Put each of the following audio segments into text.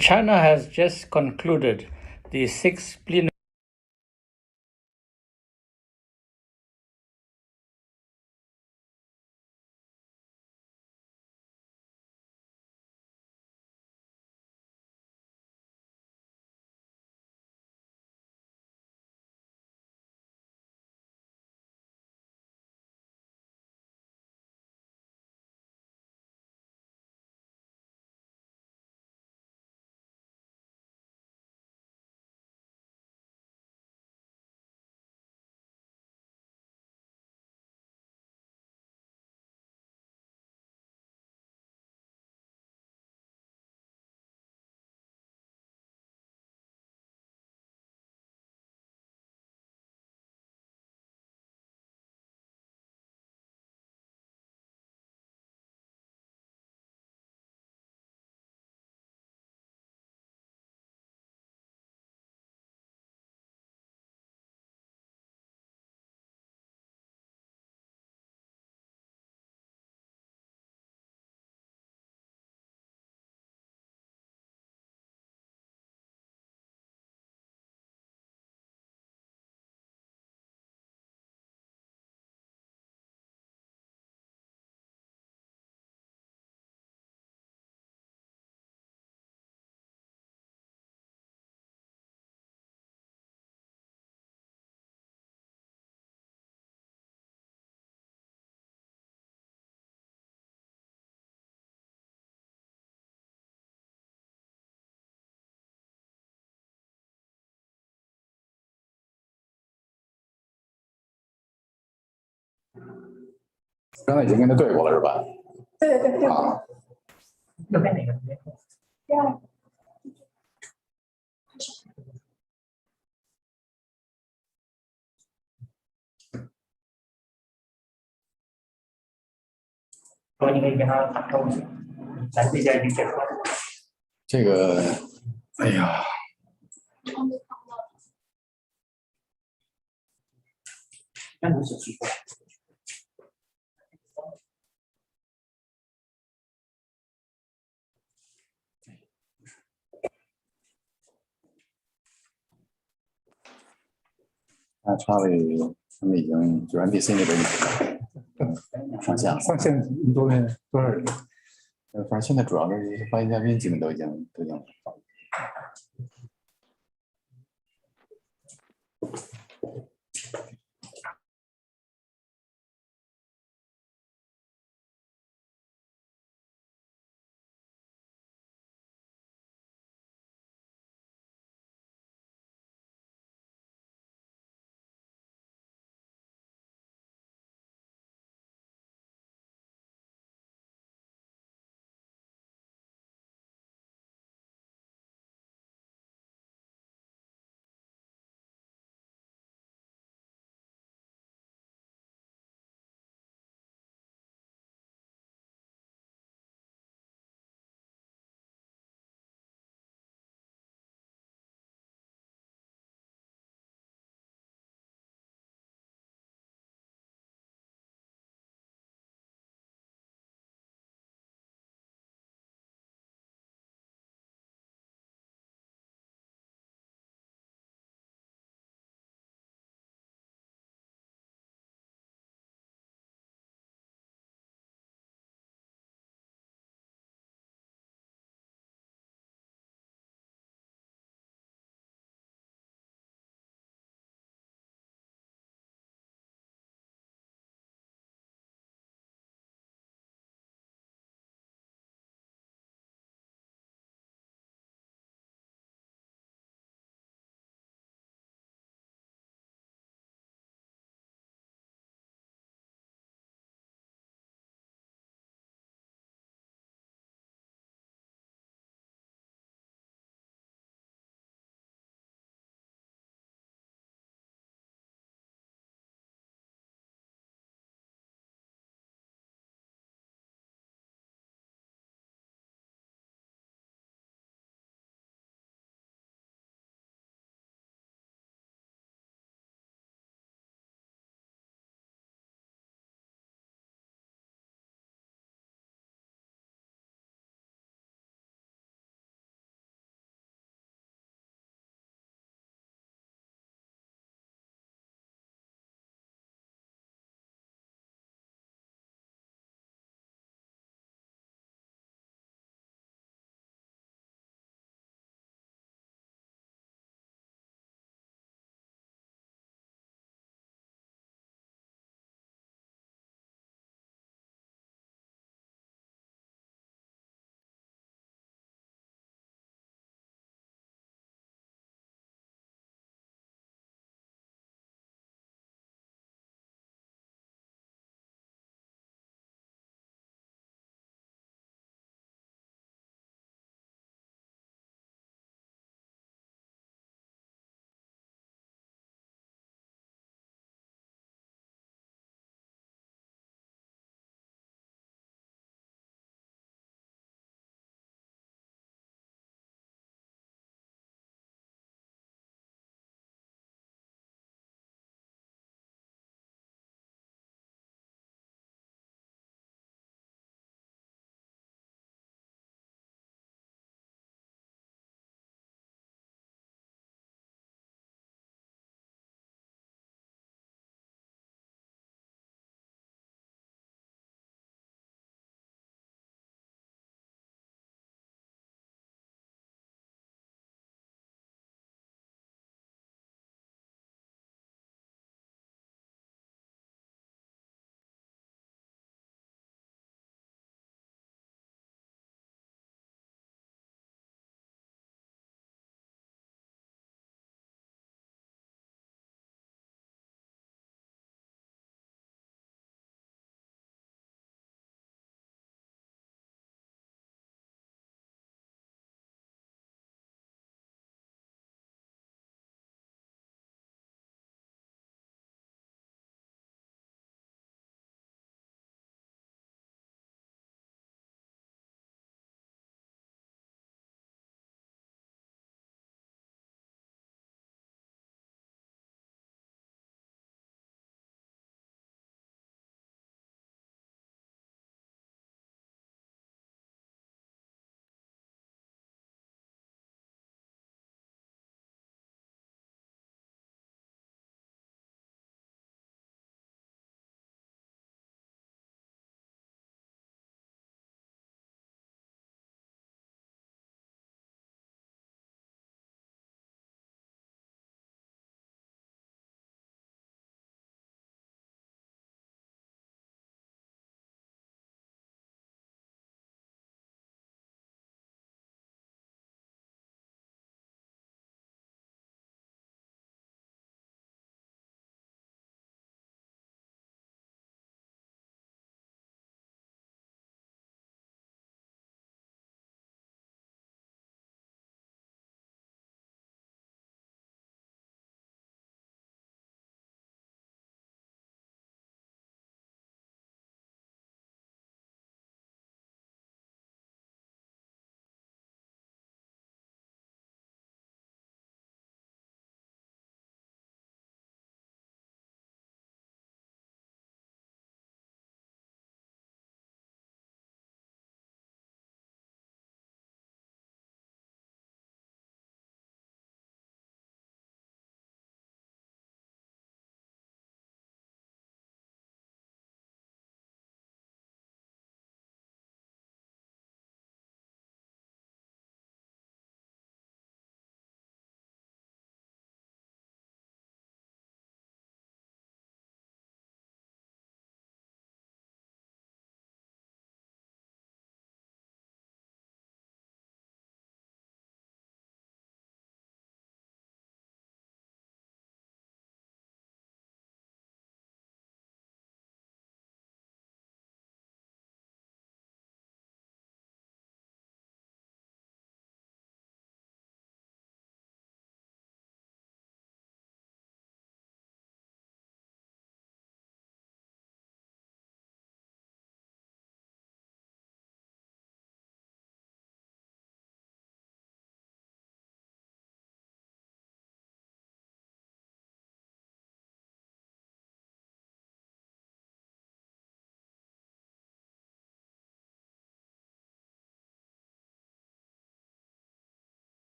China has just concluded the 6th Plenary刚才已经跟他对过了是吧？对。啊，右边哪个？第二。说你可以跟他打招呼，咱这家已经结束了。这个，哎呀，单独写出来。查理他们已经就 NPC 那边上线了，上线多少人？反正现在主要是发言嘉宾基本都已经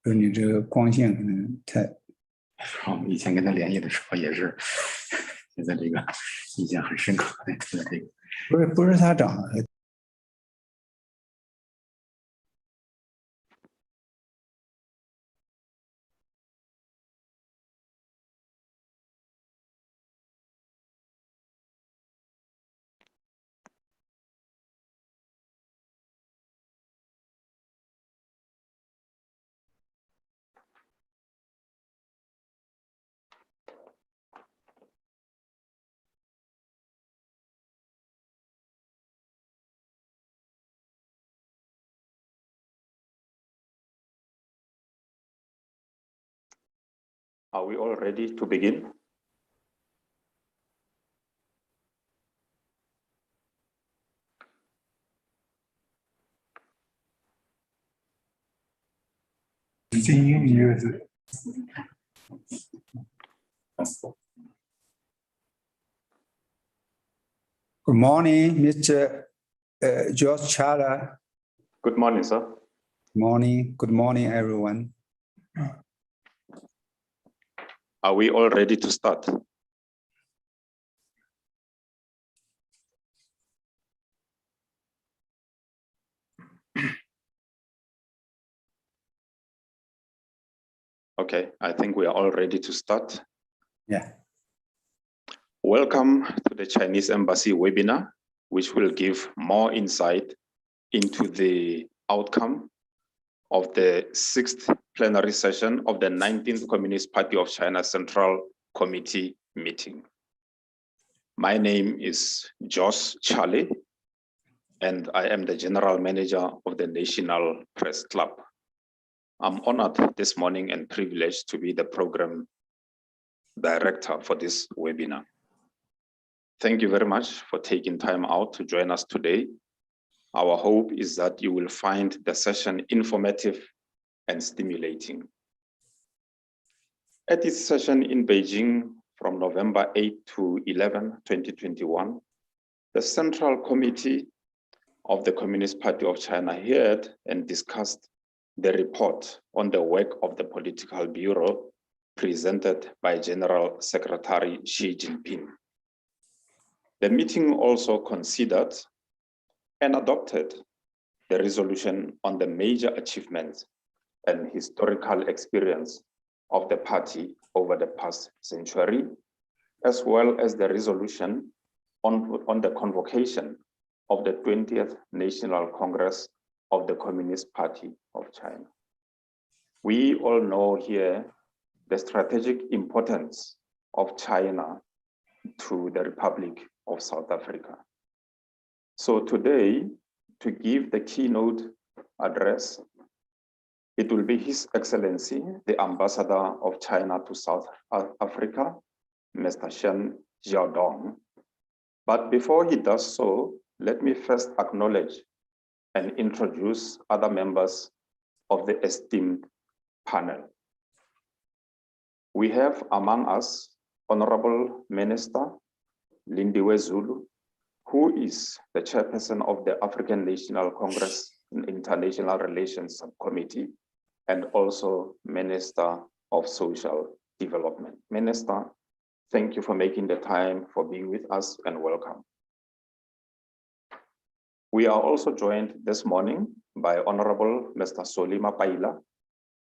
就是你这个光线可能太我们以前跟他联系的时候也是，现在这个印象很深刻。这个不是他长得。Are we all ready to begin?精英一个字。Good morning, Mr. George Chala. Good morning, sir. Good morning, everyone. Are we all ready to start? Okay, I think we are all ready to start. Yeah. Welcome to the Chinese Embassy webinar, which will give more insight into the outcome of the 6th plenary session of the 19th Communist Party of China Central Committee meeting. My name is Josh Charlie, and I am the General Manager of the National Press Club. I'm honored this morning and privileged to be the program director for this webinar. Thank you very much for taking time out to join us today. Our hope is that you will find the session informative and stimulating. At this session in Beijing from November 8 to 11, 2021, the Central Committee of the Communist Party of China heard and discussed the report on the work of the Political Bureau presented by General Secretary Xi Jinping. The meeting also considered and adopted the resolution on the major achievements and historical experience of the party over the past century, as well as the resolution on the convocation of the 20th National Congress of the Communist Party of China. We all know here the strategic importance of China to the Republic of South Africa. So today, to give the keynote address, it will be His Excellency, the Ambassador of China to South Africa, Mr. Shen Jiaodong. But before he does so, let me first acknowledge and introduce other members of the esteemed panel. We have among us Honorable Minister Lindiwe Zulu, who is the chairperson of the African National Congress and International Relations Subcommittee, and also Minister of Social Development. Minister, thank you for making the time for being with us and welcome. We are also joined this morning by Honorable Mr. Solima Paila.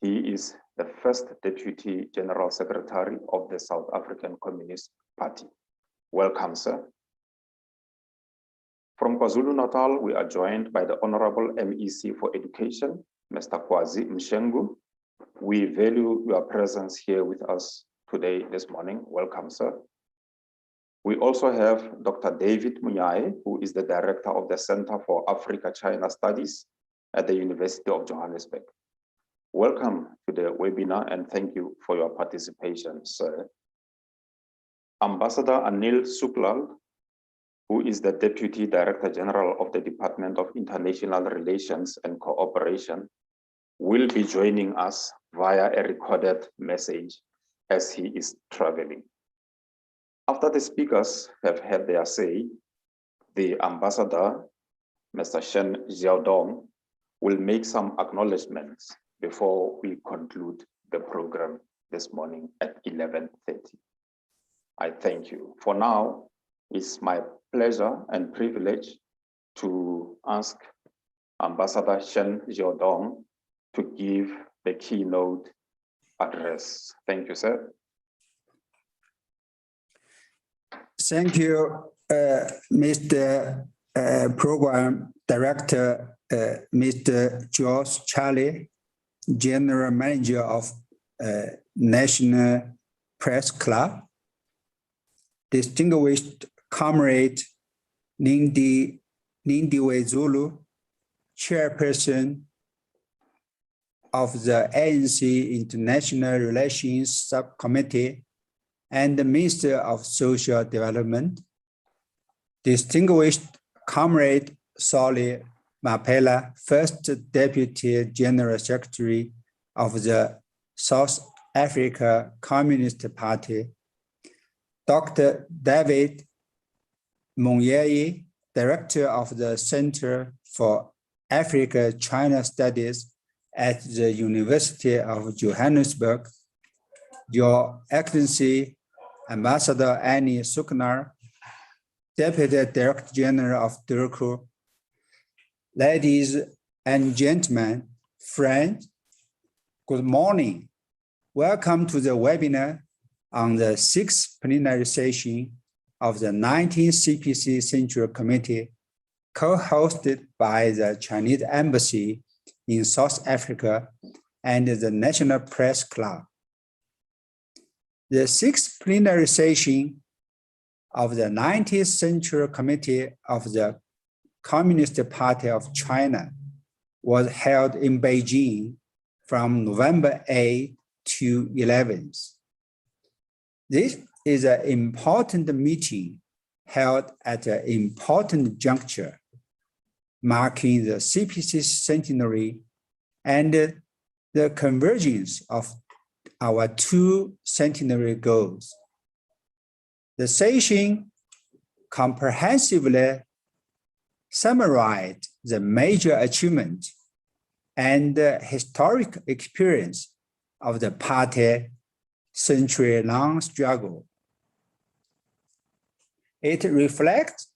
He is the first Deputy General Secretary of the South African Communist Party. Welcome, sir. From KwaZulu-Natal, we are joined by the Honorable MEC for Education, Mr. Kwazi Mshengu. We value your presence here with us today, this morning. Welcome, sir. We also have Dr. David Munyai, who is the Director of the Center for Africa-China Studies at the University of Johannesburg. Welcome to the webinar and thank you for your participation, sir. Ambassador Anil Suklal, who is the Deputy Director General of the Department of International Relations and Cooperation, will be joining us via a recorded message as he is traveling. After the speakers have had their say, the ambassador Mr. Shen Xiaodong, will make some acknowledgements before we conclude the program this morning at 11:30. I thank you. For now, it's my pleasure and privilege to ask Ambassador Shen Xiaodong to give the keynote address. Thank you, sir. Thank you, Mr. Program Director, Mr. George Charlie, General Manager of National Press Club, distinguished comrade Lindiwe Zulu, Chairperson of the ANC International Relations Subcommittee and the Minister of Social Development, distinguished comrade Solly Mapela, First Deputy General Secretary of the South Africa Communist Party, Dr. David Monyeye, Director of the Center for Africa-China Studies at the University of Johannesburg, Your Excellency Ambassador Annie Suknar, Deputy Director General of DIRCO, ladies and gentlemen, friends, good morning. Welcome to the webinar on the 6th Plenary Session of the 19th CPC Central Committee, co-hosted by the Chinese Embassy in South Africa and the National Press Club. The 6th Plenary Session of the 19th Central Committee of the Communist Party of China was held in Beijing from November 8 to 11th. This is an important meeting held at an important juncture, marking the CPC centenary and the convergence of our two centenary goals. The session comprehensively summarized the major achievement and historic experience of the party century-long struggle. It reflects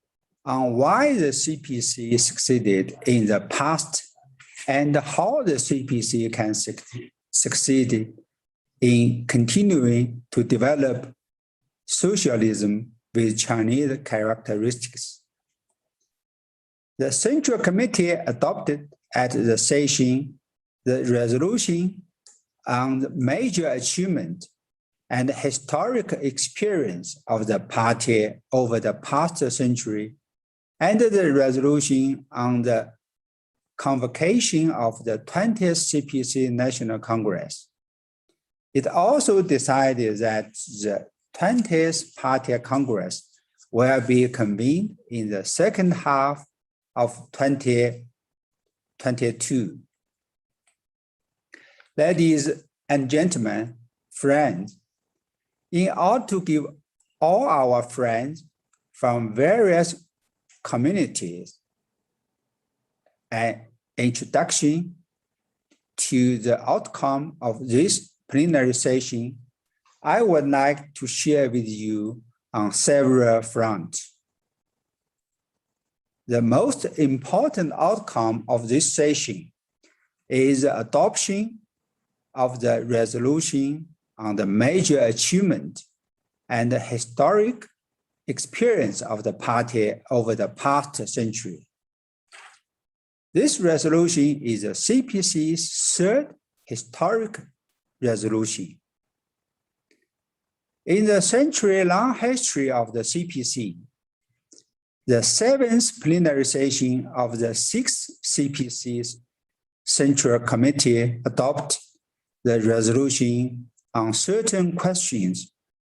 on why the CPC succeeded in the past and how the CPC can succeed in continuing to develop socialism with Chinese characteristics. The Central Committee adopted at the session the resolution on the major achievement and historic experience of the party over the past century, and the resolution on the convocation of the 20th CPC National Congress. It also decided that the 20th Party Congress will be convened in the second half of 2022. Ladies and gentlemen, friends, in order to give all our friends from various communities an introduction to the outcome of this plenary session, I would like to share with you on several fronts. The most important outcome of this session is the adoption of the resolution on the major achievement and the historic experience of the party over the past century. This resolution is the CPC's third historic resolution. In the century-long history of the CPC, the 7th plenary session of the 6th CPC's Central Committee adopted the resolution on certain questions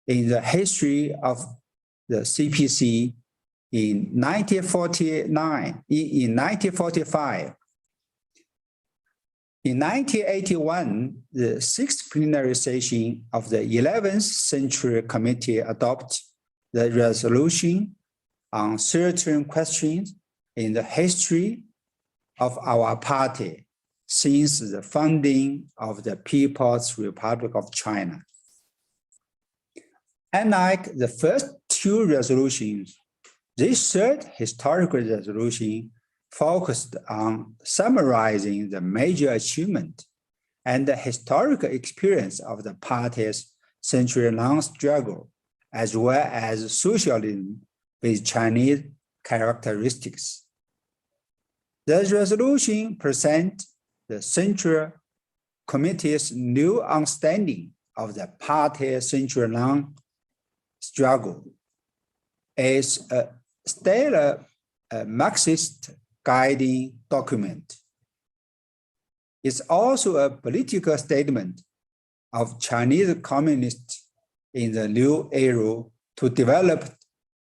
in the history of the CPC in 1945. In 1981, the 6th plenary session of the 11th Central Committee adopted the resolution on certain questions in the history of our party since the founding of the People's Republic of China. Unlike the first two resolutions, this third historical resolution focused on summarizing the major achievement and the historical experience of the party's century-long struggle, as well as socialism with Chinese characteristics. The resolution presents the Central Committee's new understanding of the party's century-long struggle as a stellar Marxist guiding document. It's also a political statement of Chinese communists in the new era to develop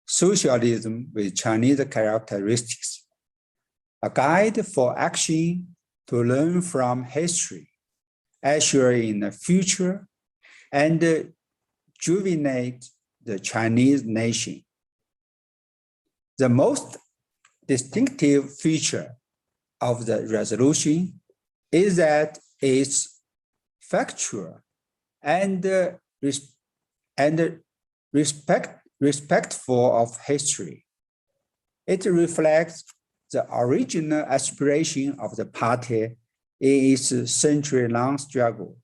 socialism with Chinese characteristics, a guide for action to learn from history, assuring the future and rejuvenate the Chinese nation. The most distinctive feature of the resolution is that it's factual and respectful of history. It reflects the original aspiration of the party in its century-long struggle.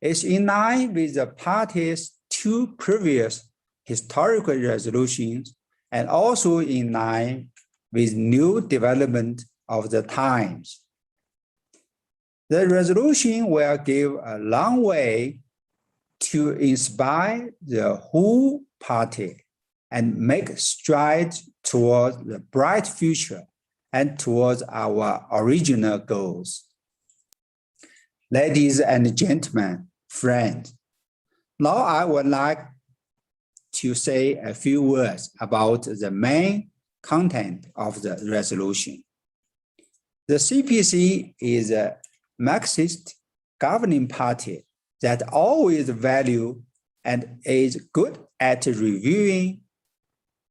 It's in line with the party's two previous historical resolutions and also in line with new development of the times. The resolution will give a long way to inspire the whole party and make strides towards the bright future and towards our original goals. Ladies and gentlemen, friends, now I would like to say a few words about the main content of the resolution. The CPC is a Marxist governing party that always value and is good at reviewing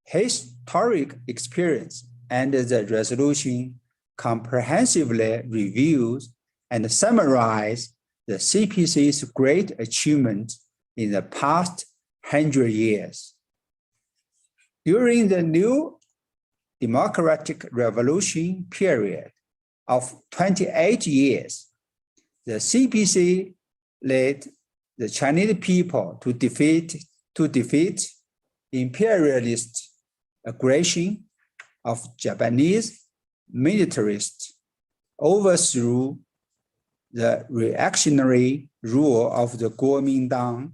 historic experience, and the resolution comprehensively reviews and summarizes the CPC's great achievement in the past 100 years. During the new democratic revolution period of 28 years, the CPC led the Chinese people to defeat imperialist aggression of Japanese militarists, overthrew the reactionary rule of the Kuomintang,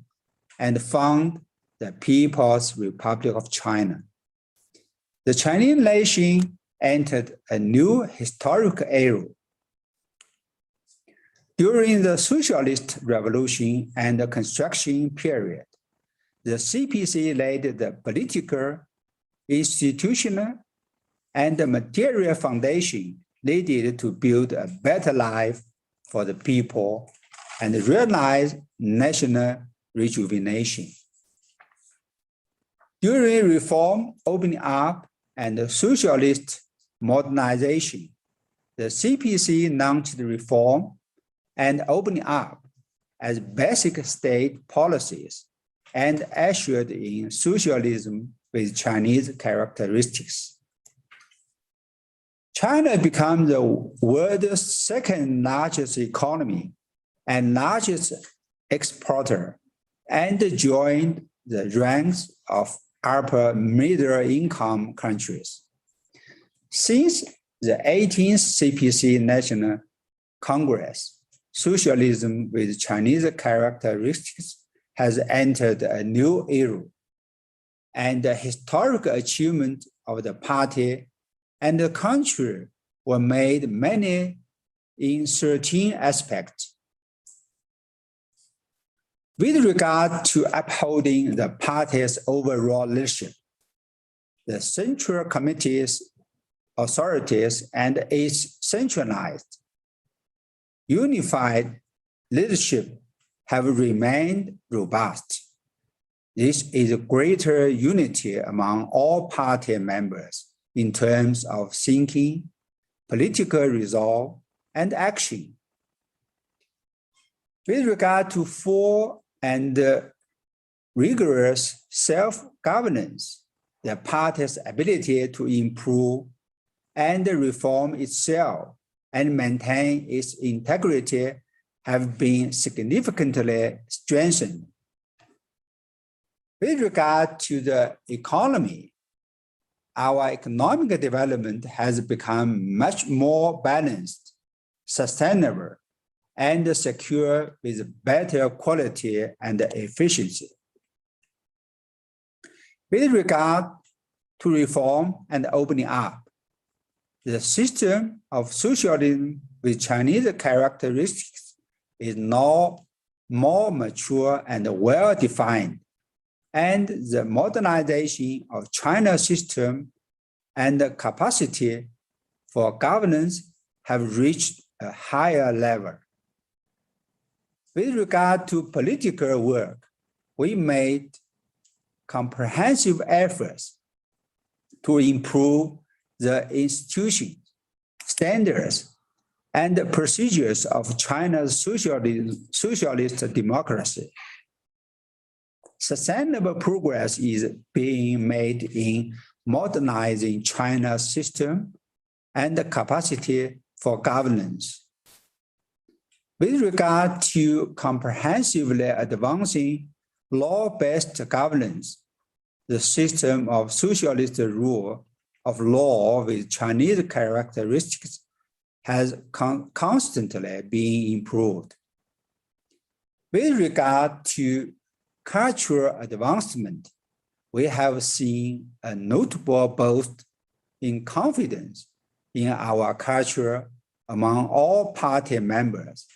and found the People's Republic of China. The Chinese nation entered a new historical era. During the Socialist Revolution and the construction period, the CPC laid the political, institutional, and material foundation needed to build a better life for the people and realize national rejuvenation. During reform, opening up, and socialist modernization, the CPC launched reform and opening up as basic state policies and ushered in socialism with Chinese characteristics. China became the world's second largest economy and largest exporter, and joined the ranks of upper middle income countries. Since the 18th CPC National Congress, socialism with Chinese characteristics has entered a new era, and the historical achievement of the party and the country were made many in certain aspects. With regard to upholding the party's overall leadership, the Central Committee's authorities and its centralized, unified leadership have remained robust. This is greater unity among all party members in terms of thinking, political resolve, and action. With regard to full and rigorous self-governance, the party's ability to improve and reform itself and maintain its integrity have been significantly strengthened. With regard to the economy, our economic development has become much more balanced, sustainable, and secure with better quality and efficiency. With regard to reform and opening up, the system of socialism with Chinese characteristics is now more mature and well-defined, and the modernization of China's system and the capacity for governance have reached a higher level. With regard to political work, we made comprehensive efforts to improve the institutions, standards, and procedures of China's socialist democracy. Sustainable progress is being made in modernizing China's system and the capacity for governance. With regard to comprehensively advancing law-based governance, the system of socialist rule of law with Chinese characteristics has constantly been improved. With regard to cultural advancement, we have seen a notable boost in confidence in our culture among all party members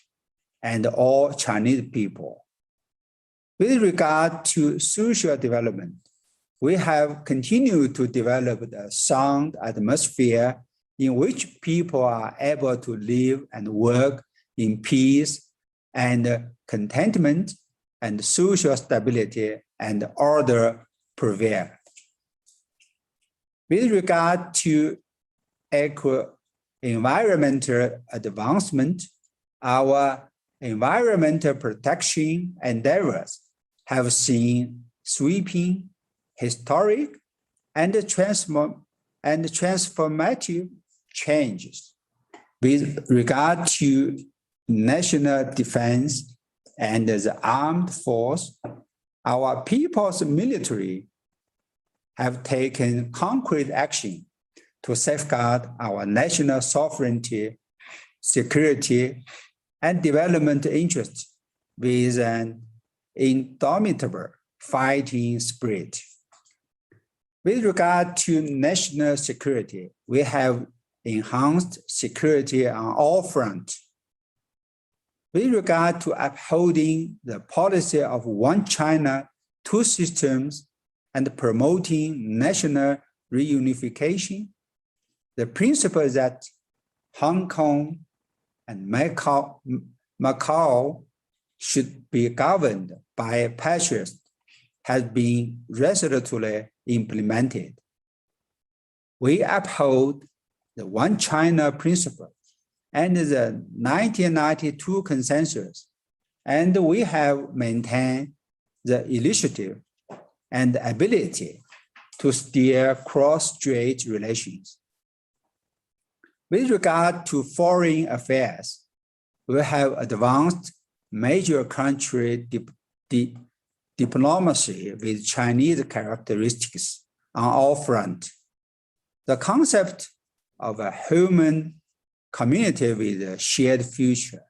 and all Chinese people. With regard to social development, we have continued to develop a sound atmosphere in which people are able to live and work in peace and contentment, and social stability and order prevail. With regard to environmental advancement, our environmental protection endeavors have seen sweeping, historic, and transformative changes. With regard to national defense and the armed force, our people's military have taken concrete action to safeguard our national sovereignty, security, and development interests with an indomitable fighting spirit. With regard to national security, we have enhanced security on all fronts. With regard to upholding the policy of one China, two systems, and promoting national reunification, the principle that Hong Kong and Macau should be governed by patriots has been resolutely implemented. We uphold the one China principle and the 1992 consensus, and we have maintained the initiative and ability to steer cross-strait relations. With regard to foreign affairs, we have advanced major country diplomacy with Chinese characteristics on all fronts. The concept of a human community with a shared future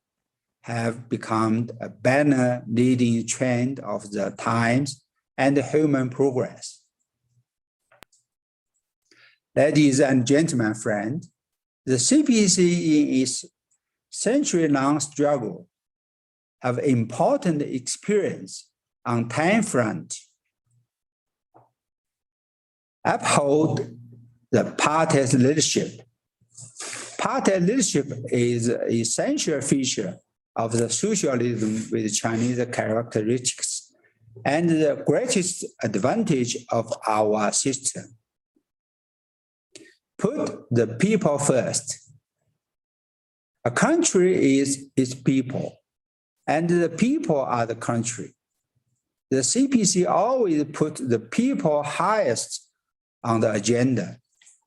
have become a banner leading trend of the times and human progress. Ladies and gentlemen, friends, the CPC in its century-long struggle have important experience on 10 fronts. Uphold the party's leadership. Party leadership is an essential feature of the socialism with Chinese characteristics and the greatest advantage of our system. put the people first. A country is its people, and the people are the country. The CPC always put the people highest on the agenda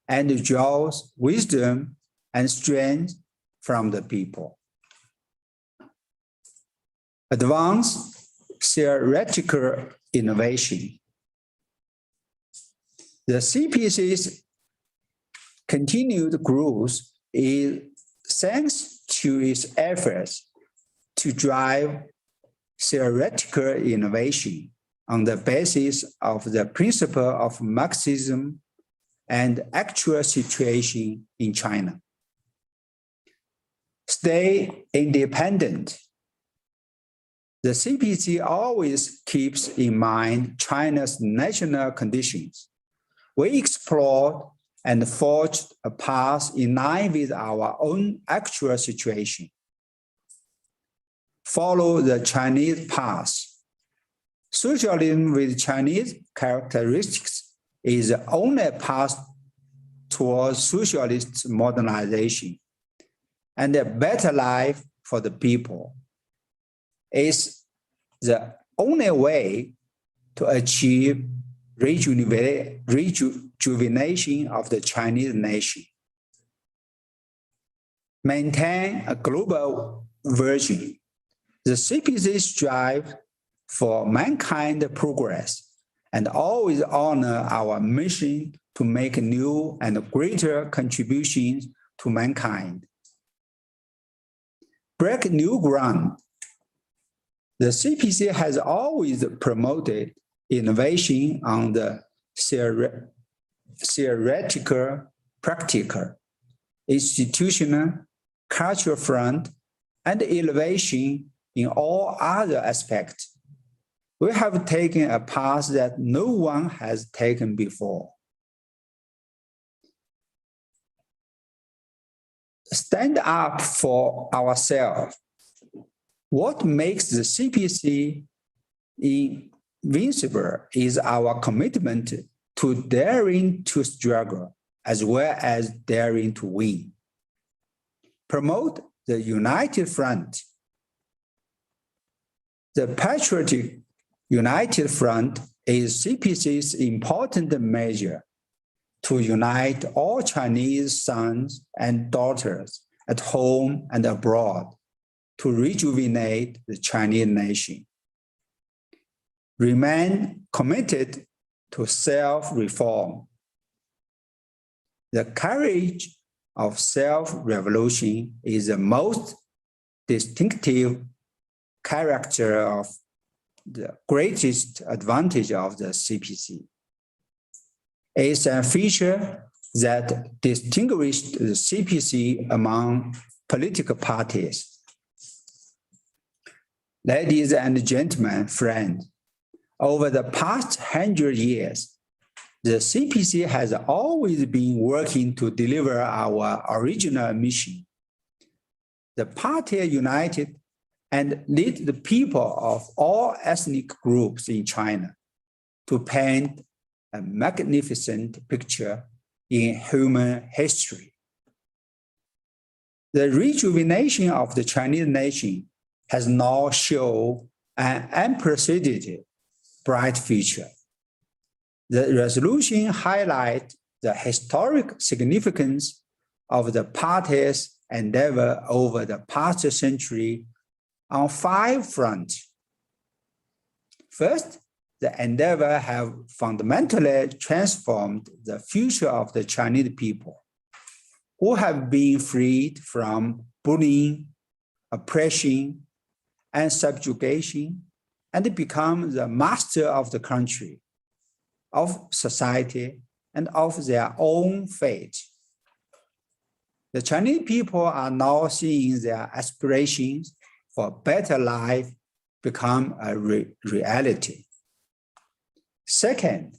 and draws wisdom and strength from the people. Advance theoretical innovation. The CPC's continued growth is thanks to its efforts to drive theoretical innovation on the basis of the principle of Marxism and actual situation in China. Stay independent. The CPC always keeps in mind China's national conditions. We explored and forged a path in line with our own actual situation. Follow the Chinese path. Socialism with Chinese characteristics is the only path towards socialist modernization and a better life for the people. It's the only way to achieve rejuvenation of the Chinese nation. Maintain a global vision. The CPC strives for mankind progress and always honor our mission to make new and greater contributions to mankind. Break new ground. The CPC has always promoted innovation on the theoretical, practical, institutional, cultural front, and innovation in all other aspects. We have taken a path that no one has taken before. Stand up for ourselves. What makes the CPC invincible is our commitment to daring to struggle as well as daring to win. Promote the united front. The patriotic united front is CPC's important measure to unite all Chinese sons and daughters at home and abroad to rejuvenate the Chinese nation. Remain committed to self-reform. The courage of self-revolution is the most distinctive character of the greatest advantage of the CPC. It's a feature that distinguished the CPC among political parties. Ladies and gentlemen, friends, over the past 100 years, the CPC has always been working to deliver our original mission. The party united and lead the people of all ethnic groups in China to paint a magnificent picture in human history. The rejuvenation of the Chinese nation has now shown an unprecedented bright future. The resolution highlights the historic significance of the party's endeavor over the past century on 5 fronts. First, the endeavor have fundamentally transformed the future of the Chinese people, who have been freed from bullying, oppression, and subjugation, and become the master of the country, of society, and of their own fate. The Chinese people are now seeing their aspirations for a better life become a reality. Second,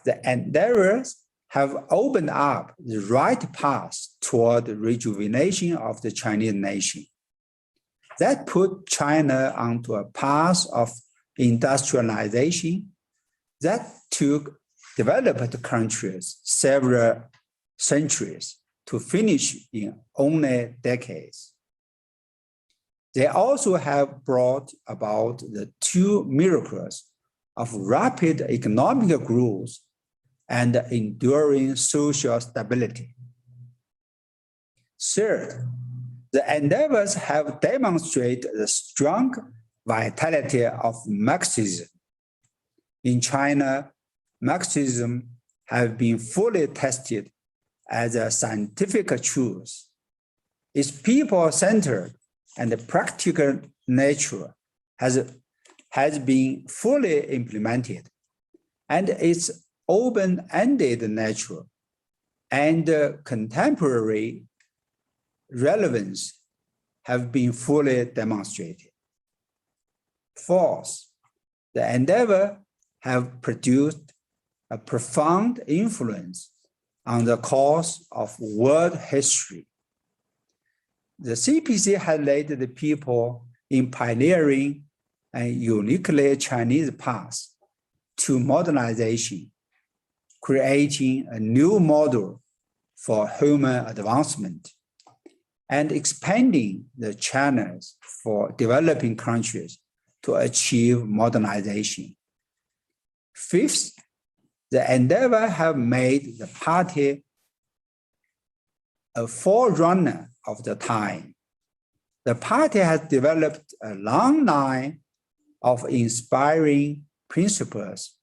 the endeavors have opened up the right path toward the rejuvenation of the Chinese nation. That put China onto a path of industrialization that took developed countries several centuries to finish in only decades. They also have brought about the two miracles of rapid economic growth and enduring social stability. Third, the endeavors have demonstrated the strong vitality of Marxism. In China, Marxism has been fully tested as a scientific truth. Its people-centered and practical nature has been fully implemented, and its open-ended nature and contemporary relevance have been fully demonstrated. Fourth, the endeavor have produced a profound influence on the course of world history. The CPC has led the people in pioneering a uniquely Chinese path to modernization, creating a new model for human advancement and expanding the channels for developing countries to achieve modernization. Fifth, the endeavor have made the party a forerunner of the time. The party has developed a long line of inspiring principles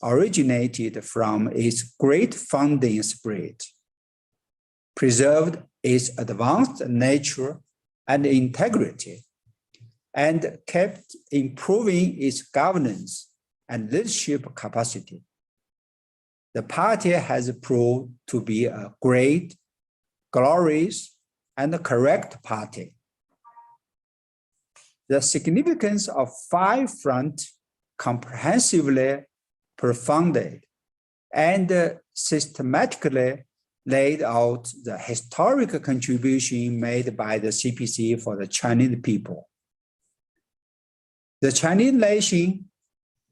originated from its great founding spirit, preserved its advanced nature and integrity, and kept improving its governance and leadership capacity. The party has proved to be a great, glorious, and correct party. The significance of five fronts comprehensively profounded and systematically laid out the historical contribution made by the CPC for the Chinese people. The Chinese nation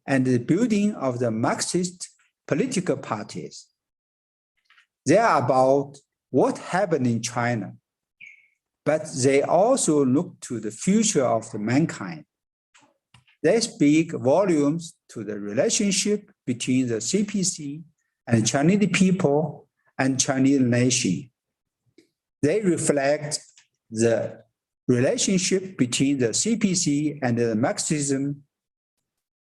and the building of the Marxist political parties. They are about what happened in China, but they also look to the future of the mankind. They speak volumes to the relationship between the CPC and Chinese people and Chinese nation. They reflect the relationship between the CPC and the Marxism,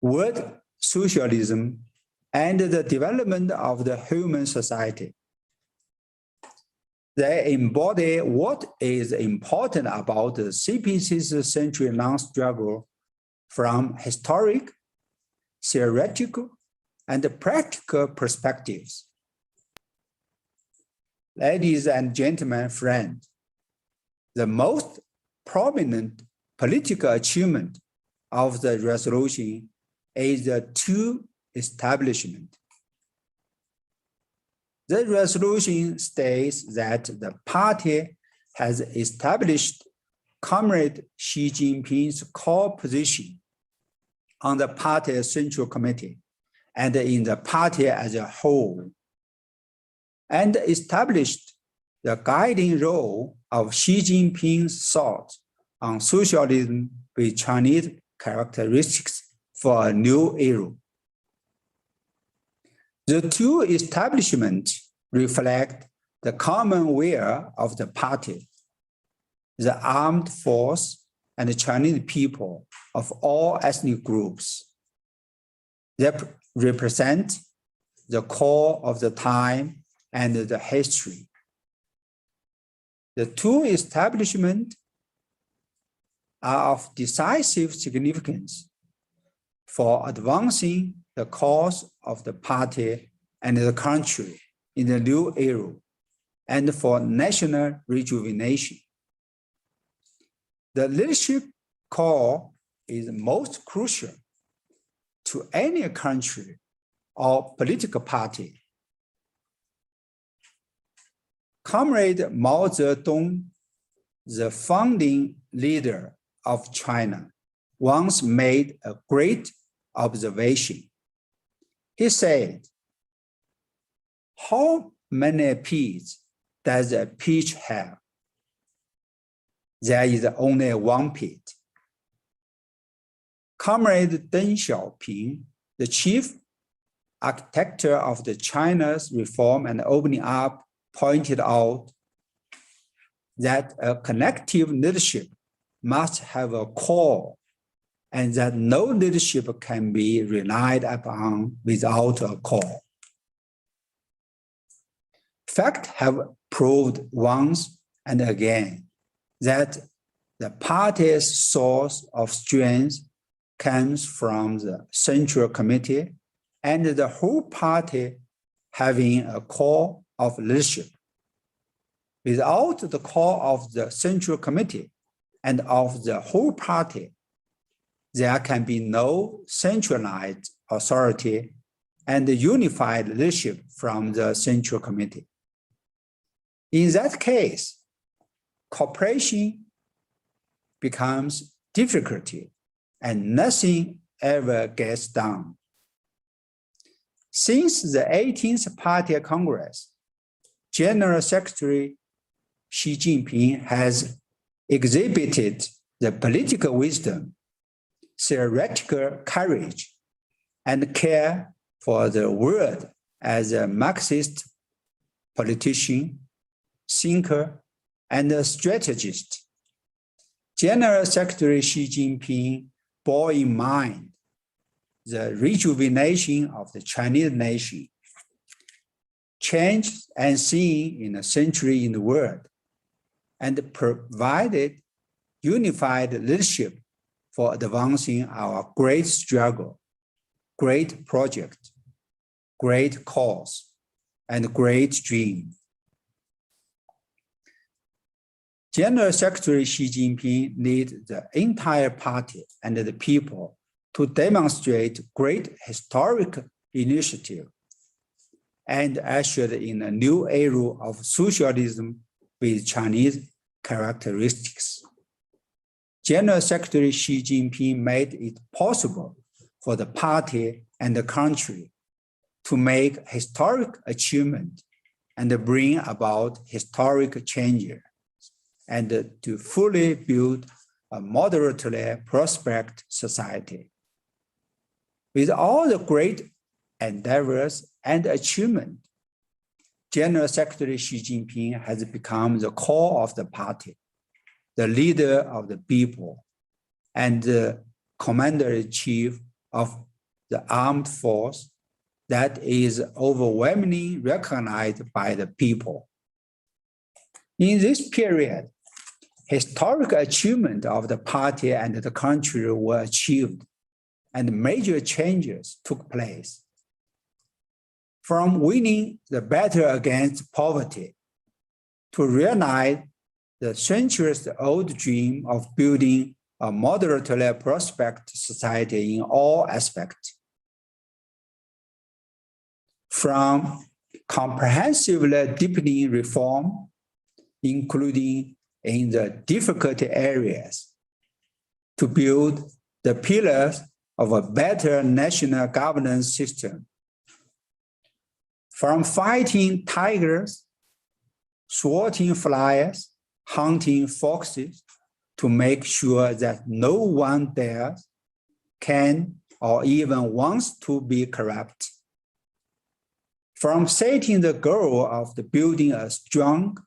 world socialism, and the development of the human society. They embody what is important about the CPC's century-long struggle from historic, theoretical, and practical perspectives. Ladies and gentlemen, friends, the most prominent political achievement of the resolution is the two establishment. The resolution states that the party has established Comrade Xi Jinping's core position on the party central committee and in the party as a whole, and established the guiding role of Xi Jinping's thought on socialism with Chinese characteristics for a new era. The two establishments reflect the common will of the party, the armed force, and the Chinese people of all ethnic groups. They represent the core of the time and the history. The two establishments are of decisive significance for advancing the cause of the party and the country in the new era and for national rejuvenation. The leadership core is most crucial to any country or political party. Comrade Mao Zedong, the founding leader of China, once made a great observation. He said, "How many peach does a peach have? There is only one peach. Comrade Deng Xiaoping, the chief architect of the China's reform and opening up, pointed out that a collective leadership must have a core and that no leadership can be relied upon without a core. Facts have proved once and again that the party's source of strength comes from the Central Committee and the whole party having a core of leadership. Without the core of the Central Committee and of the whole party, there can be no centralized authority and unified leadership from the Central Committee. In that case, cooperation becomes difficult and nothing ever gets done. Since the 18th Party Congress, General Secretary Xi Jinping has exhibited the political wisdom, theoretical courage, and care for the world as a Marxist politician, thinker, and a strategist. General Secretary Xi Jinping bore in mind the rejuvenation of the Chinese nation, change unseen in a century in the world, and provided unified leadership for advancing our great struggle, great project, great cause, and great dream. General Secretary Xi Jinping led the entire party and the people to demonstrate great historic initiative and ushered in a new era of socialism with Chinese characteristics. General Secretary Xi Jinping made it possible for the party and the country to make historic achievement and bring about historic changes, and to fully build a moderately prosperous society. With all the great endeavors and achievement, General Secretary Xi Jinping has become the core of the party, the leader of the people, and the commander-in-chief of the armed force that is overwhelmingly recognized by the people. In this period, historic achievement of the party and the country were achieved, and major changes took place. From winning the battle against poverty to realize the centuries-old dream of building a moderately prosperous society in all aspects. From comprehensively deepening reform, including in the difficult areas, to build the pillars of a better national governance system. From fighting tigers, swatting flies, hunting foxes, to make sure that no one dares, can, or even wants to be corrupt. From setting the goal of the building a strong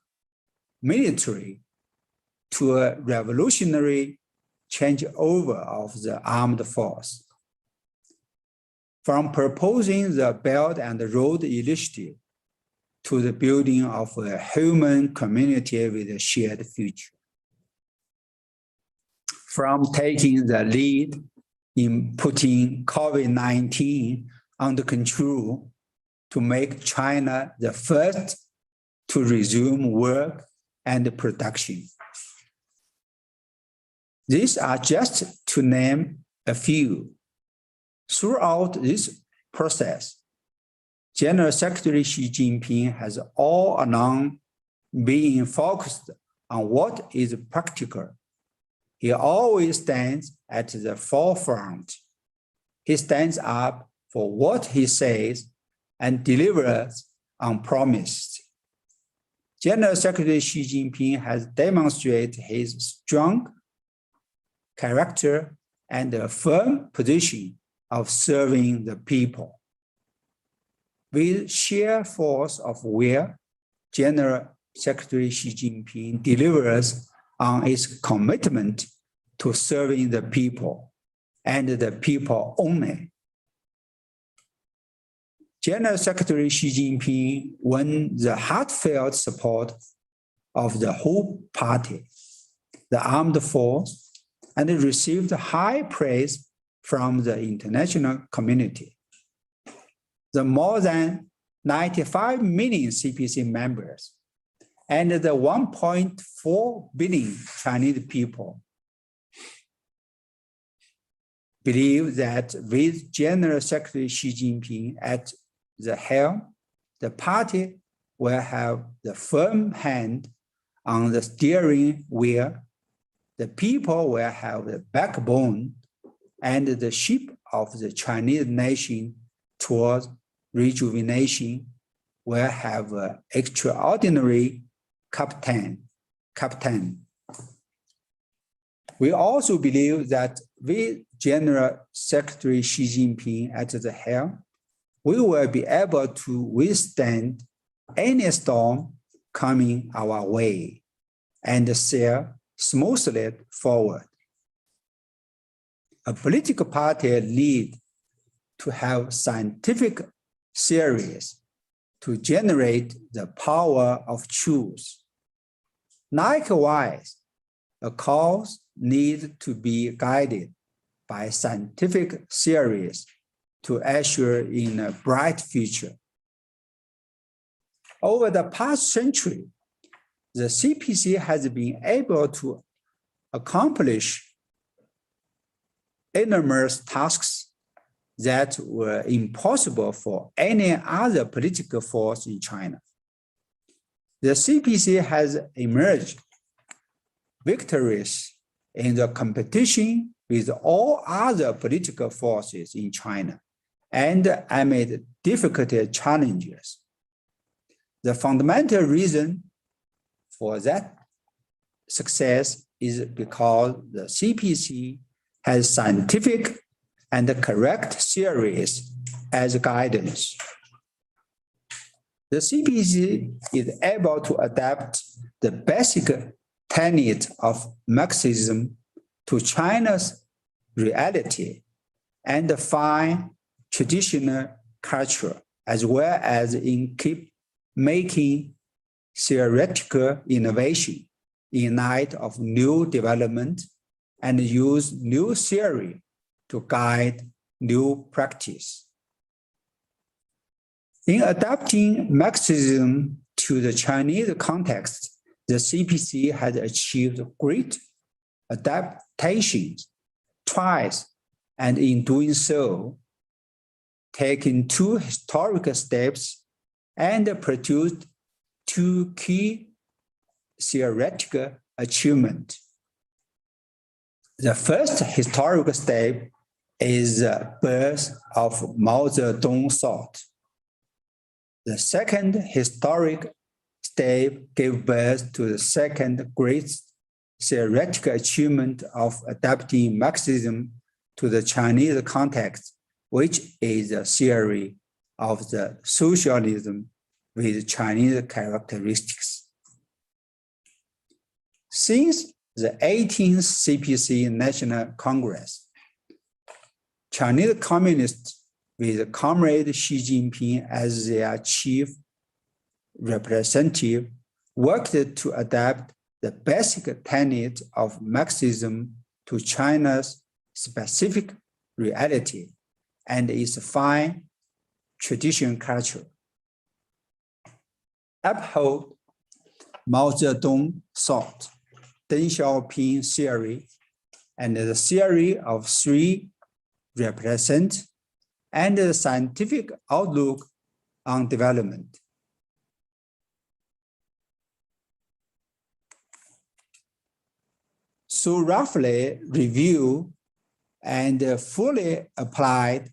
military to a revolutionary changeover of the armed force. From proposing the Belt and Road Initiative to the building of a human community with a shared future. From taking the lead in putting COVID-19 under control to make China the first to resume work and production. These are just to name a few. Throughout this process, General Secretary Xi Jinping has all along been focused on what is practical. He always stands at the forefront. He stands up for what he says and delivers on promise. General Secretary Xi Jinping has demonstrated his strong character and a firm position of serving the people. With sheer force of will, General Secretary Xi Jinping delivers on its commitment to serving the people and the people only. General Secretary Xi Jinping won the heartfelt support of the whole party, the armed force, and received high praise from the international community. The more than 95 million CPC members and the 1.4 billion Chinese people believe that with General Secretary Xi Jinping at the helm, the party will have the firm hand on the steering wheel, the people will have the backbone and the ship of the Chinese nation towards rejuvenation will have an extraordinary captain. We also believe that with General Secretary Xi Jinping at the helm, we will be able to withstand any storm coming our way and sail smoothly forward. A political party needs to have scientific theories to generate the power of truth. Likewise, a cause needs to be guided by scientific theories to usher in a bright future. Over the past century, the CPC has been able to accomplish enormous tasks that were impossible for any other political force in China. The CPC has emerged victorious in the competition with all other political forces in China and amid difficult challenges. The fundamental reason for that success is because the CPC has scientific and correct theories as guidance. The CPC is able to adapt the basic tenet of Marxism to China's reality and find traditional culture, as well as keep making theoretical innovation in light of new development and use new theory to guide new practice. In adapting Marxism to the Chinese context, the CPC has achieved great adaptations twice, and in doing so, taken two historical steps and produced two key theoretical achievements. The first historical step is the birth of Mao Zedong thought. The second historic step gave birth to the second great theoretical achievement of adapting Marxism to the Chinese context, which is the theory of the socialism with Chinese characteristics. Since the 18th CPC National Congress, Chinese communists with Comrade Xi Jinping as their chief representative worked to adapt the basic tenet of Marxism to China's specific reality and its fine tradition culture. Uphold Mao Zedong thought, Deng Xiaoping theory, and the theory of three represent, and the scientific outlook on development. So roughly review and fully applied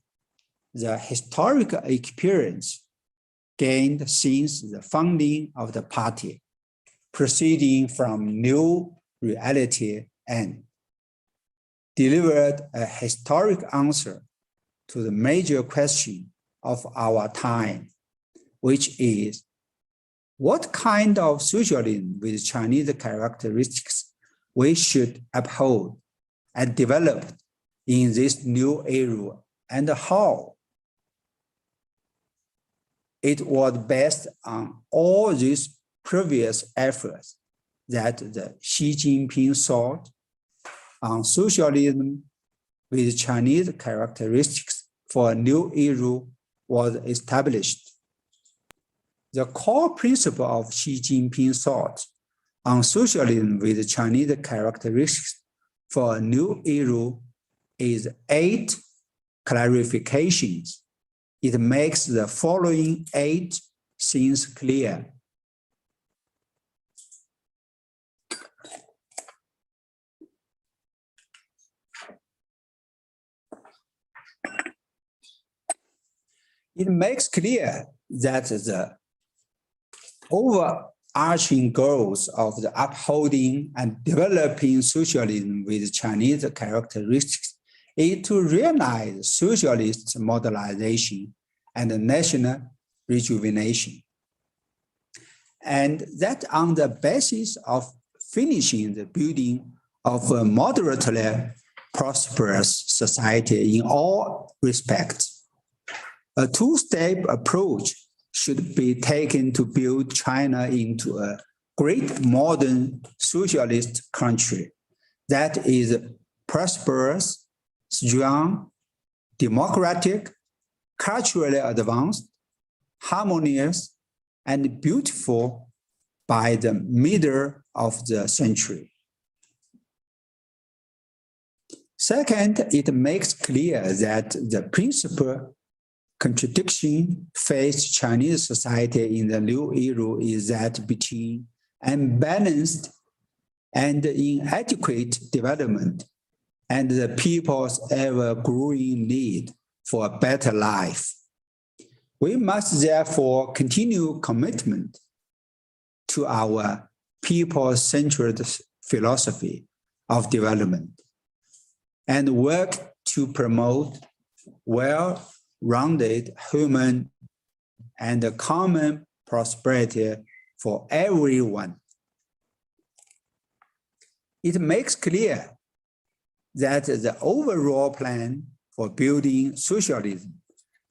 the historical experience gained since the founding of the party. proceeding from new reality and delivered a historic answer to the major question of our time, which is, what kind of socialism with Chinese characteristics we should uphold and develop in this new era, and how? It was based on all these previous efforts that the Xi Jinping thought on socialism with Chinese characteristics for a new era was established. The core principle of Xi Jinping thought on socialism with Chinese characteristics for a new era is 8 clarifications. It makes the following 8 things clear. It makes clear that the overarching goals of the upholding and developing socialism with Chinese characteristics is to realize socialist modernization and national rejuvenation. And that on the basis of finishing the building of a moderately prosperous society in all respects, a two-step approach should be taken to build China into a great modern socialist country that is prosperous, strong, democratic, culturally advanced, harmonious, and beautiful by the middle of the century. Second, it makes clear that the principal contradiction faced Chinese society in the new era is that between unbalanced and inadequate development and the people's ever-growing need for a better life. We must therefore continue commitment to our people-centered philosophy of development and work to promote well-rounded human and common prosperity for everyone. It makes clear that the overall plan for building socialism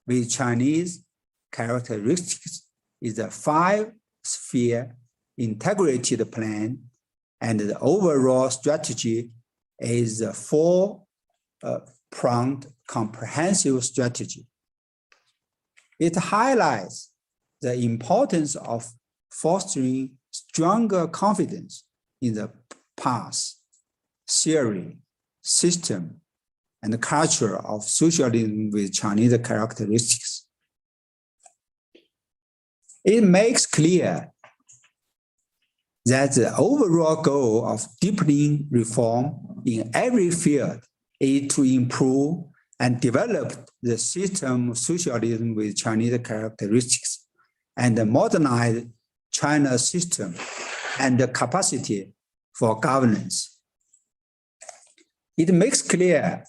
with Chinese characteristics is a 5-sphere integrated plan, and the overall strategy is a 4-pronged comprehensive strategy. It highlights the importance of fostering stronger confidence in the path, theory, system, and culture of socialism with Chinese characteristics. It makes clear that the overall goal of deepening reform in every field is to improve and develop the system of socialism with Chinese characteristics and modernize China's system and the capacity for governance. It makes clear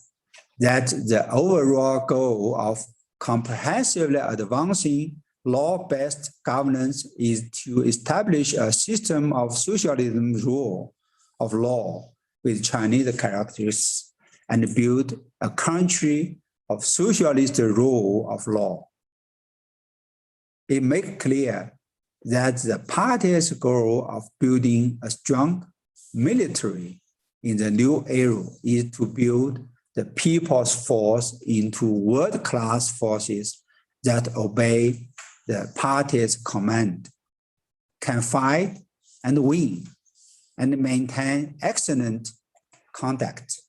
that the overall goal of comprehensively advancing law-based governance is to establish a system of socialism rule of law with Chinese characteristics and build a country of socialist rule of law. It makes clear that the party's goal of building a strong military in the new era is to build the people's force into world-class forces that obey the party's command, can fight and win, and maintain excellent conduct.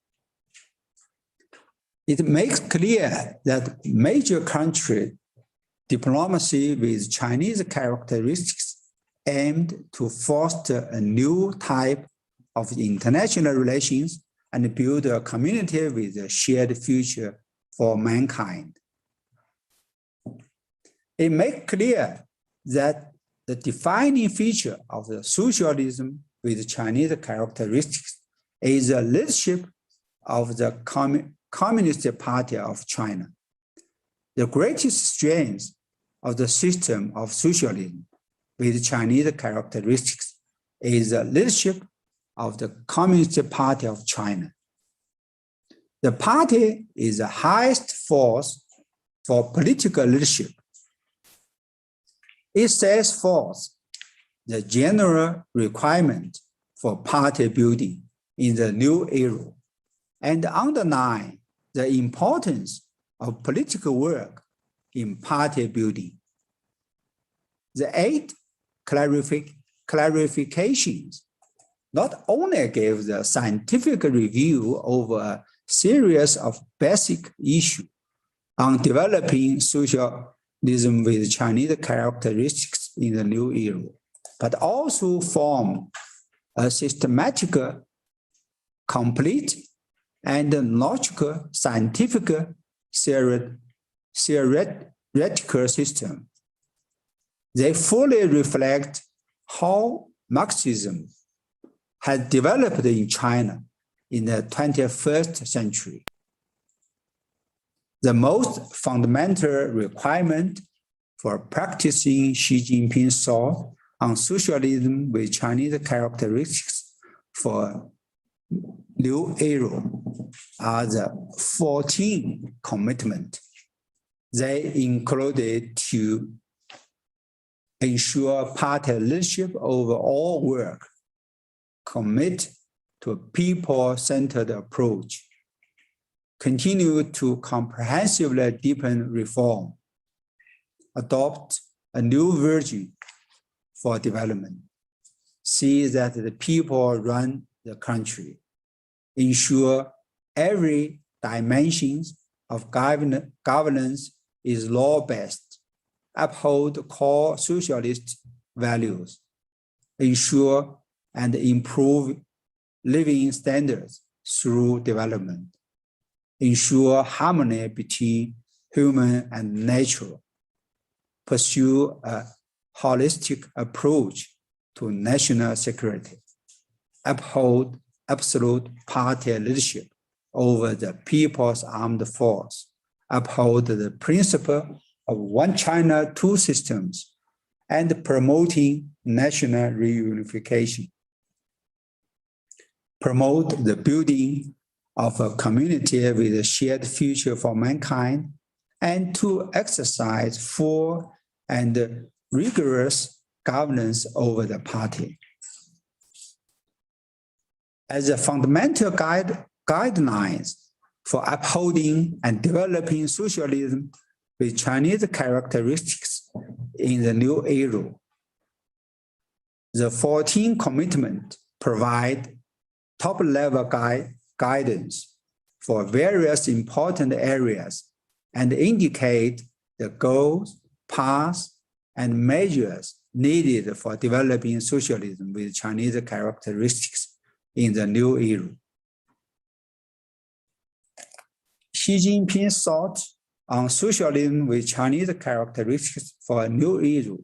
It makes clear that major country diplomacy with Chinese characteristics aimed to foster a new type of international relations and build a community with a shared future for mankind. It makes clear that the defining feature of the socialism with Chinese characteristics is the leadership of the Communist Party of China. The greatest strength of the system of socialism with Chinese characteristics is the leadership of the Communist Party of China. The party is the highest force for political leadership. It sets forth the general requirement for party building in the new era and underline the importance of political work in party building. The 8 clarifications not only gave the scientific review over a series of basic issues on developing socialism with Chinese characteristics in the new era, but also form a systematic, complete, and logical scientific theoretical system. They fully reflect how Marxism has developed in China in the 21st century. The most fundamental requirement for practicing Xi Jinping's thought on socialism with Chinese characteristics for new era are the 14 commitments. They included to ensure party leadership over all work, commit to a people-centered approach, continue to comprehensively deepen reform, adopt a new vision for development, see that the people run the country, ensure every dimension of governance is law-based, uphold core socialist values, ensure and improve living standards through development, ensure harmony between human and nature, pursue a holistic approach to national security, uphold absolute party leadership over the people's armed force, uphold the principle of one China, two systems, and promoting national reunification, promote the building of a community with a shared future for mankind, and to exercise full and rigorous governance over the party. As a fundamental guidelines for upholding and developing socialism with Chinese characteristics in the new era, the 14 commitments provide top-level guidance for various important areas and indicate the goals, paths, and measures needed for developing socialism with Chinese characteristics in the new era. Xi Jinping's thought on socialism with Chinese characteristics for a new era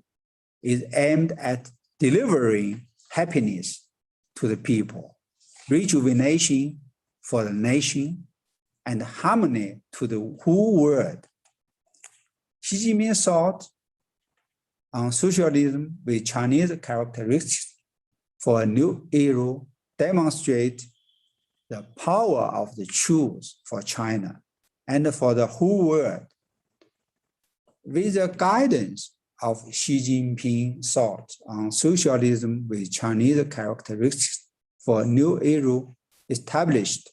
is aimed at delivering happiness to the people, rejuvenation for the nation, and harmony to the whole world. Xi Jinping's thought on socialism with Chinese characteristics for a new era demonstrate the power of the truth for China and for the whole world. With the guidance of Xi Jinping's thought on socialism with Chinese characteristics for a new era established,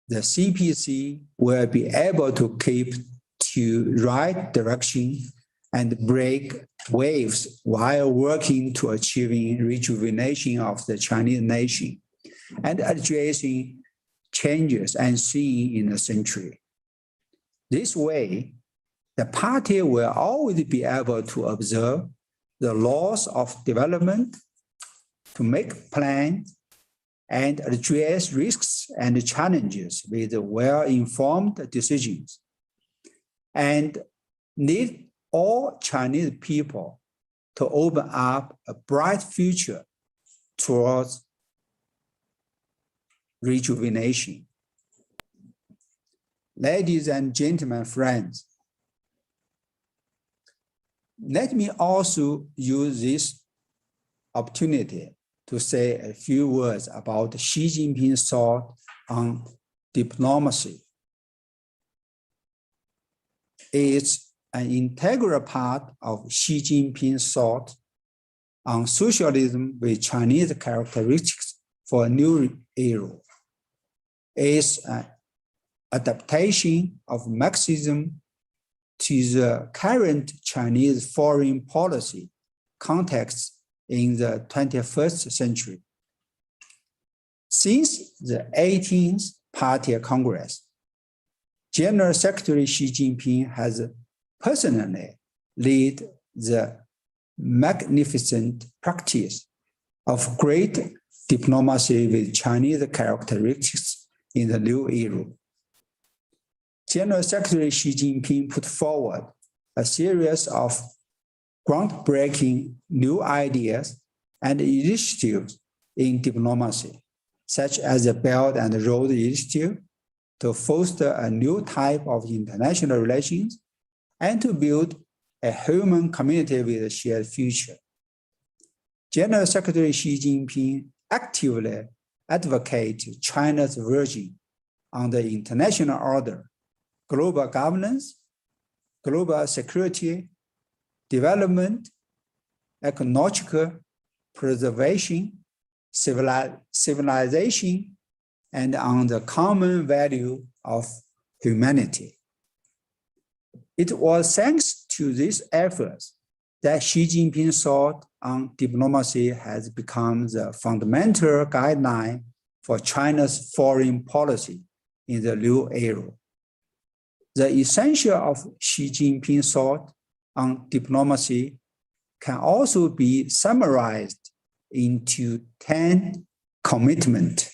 the CPC will be able to keep to right direction and break waves while working to achieving rejuvenation of the Chinese nation and addressing changes unseen in the century. This way, the party will always be able to observe the laws of development, to make plans, and address risks and challenges with well-informed decisions, and need all Chinese people to open up a bright future towards rejuvenation. Ladies and gentlemen, friends, let me also use this opportunity to say a few words about Xi Jinping's thought on diplomacy. It's an integral part of Xi Jinping's thought on socialism with Chinese characteristics for a new era. It's an adaptation of Marxism to the current Chinese foreign policy context in the 21st century. Since the 18th Party Congress, General Secretary Xi Jinping has personally led the magnificent practice of great diplomacy with Chinese characteristics in the new era. General Secretary Xi Jinping put forward a series of groundbreaking new ideas and initiatives in diplomacy, such as the Belt and Road Initiative, to foster a new type of international relations and to build a human community with a shared future. General Secretary Xi Jinping actively advocates China's vision on the international order, global governance, global security, development, ecological preservation, civilization, and on the common value of humanity. It was thanks to these efforts that Xi Jinping's thought on diplomacy has become the fundamental guideline for China's foreign policy in the new era. The essential of Xi Jinping's thought on diplomacy can also be summarized into 10 commitments.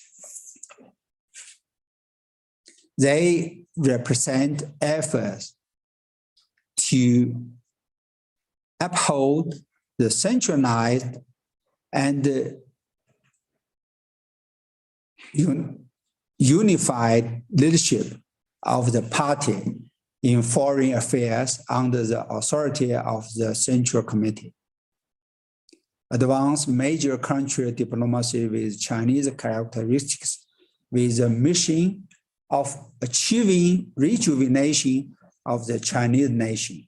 They represent efforts to uphold the centralized and unified leadership of the party in foreign affairs under the authority of the Central Committee. Advance major country diplomacy with Chinese characteristics with the mission of achieving rejuvenation of the Chinese nation.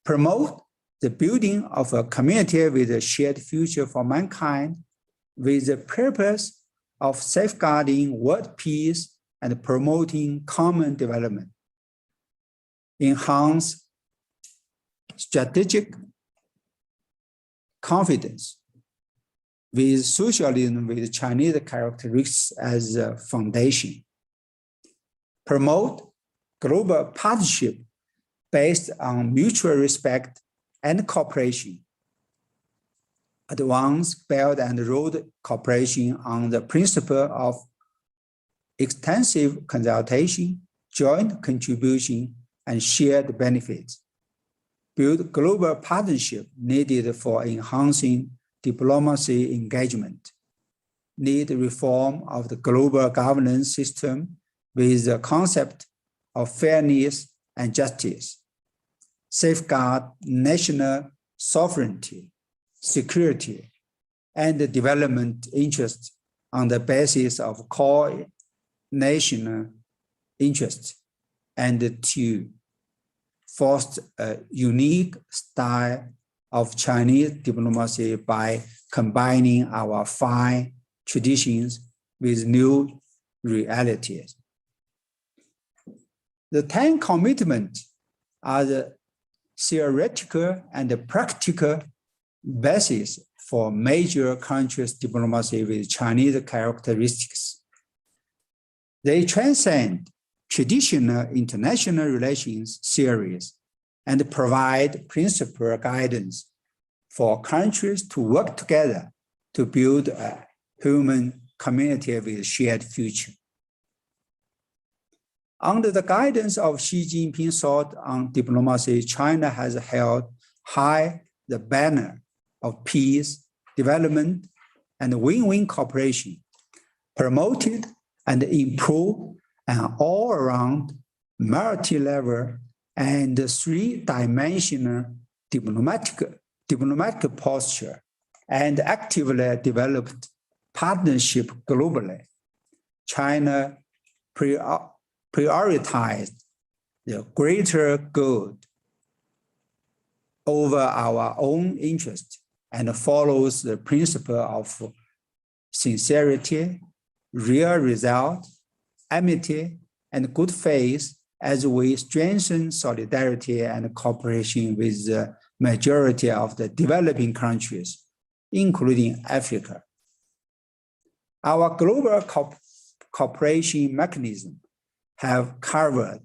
Promote the building of a community with a shared future for mankind with the purpose of safeguarding world peace and promoting common development. Enhance strategic confidence with socialism with Chinese characteristics as a foundation. Promote global partnership based on mutual respect and cooperation. Advance Belt and Road cooperation on the principle of extensive consultation, joint contribution, and shared benefits. Build global partnership needed for enhancing diplomacy engagement. Lead reform of the global governance system with the concept of fairness and justice. Safeguard national sovereignty, security, and development interests on the basis of core national interests, and to foster a unique style of Chinese diplomacy by combining our fine traditions with new realities. The 10 commitments are the theoretical and the practical basis for major countries' diplomacy with Chinese characteristics. They transcend traditional international relations theories and provide principal guidance for countries to work together to build a human community with a shared future. Under the guidance of Xi Jinping's thought on diplomacy, China has held high the banner of peace, development, and win-win cooperation, promoted and improved an all-around multi-level and three-dimensional diplomatic posture, and actively developed partnership globally. China prioritized the greater good over our own interest and follows the principle of sincerity, real result, amity, and good faith as we strengthen solidarity and cooperation with the majority of the developing countries, including Africa. Our global cooperation mechanism have covered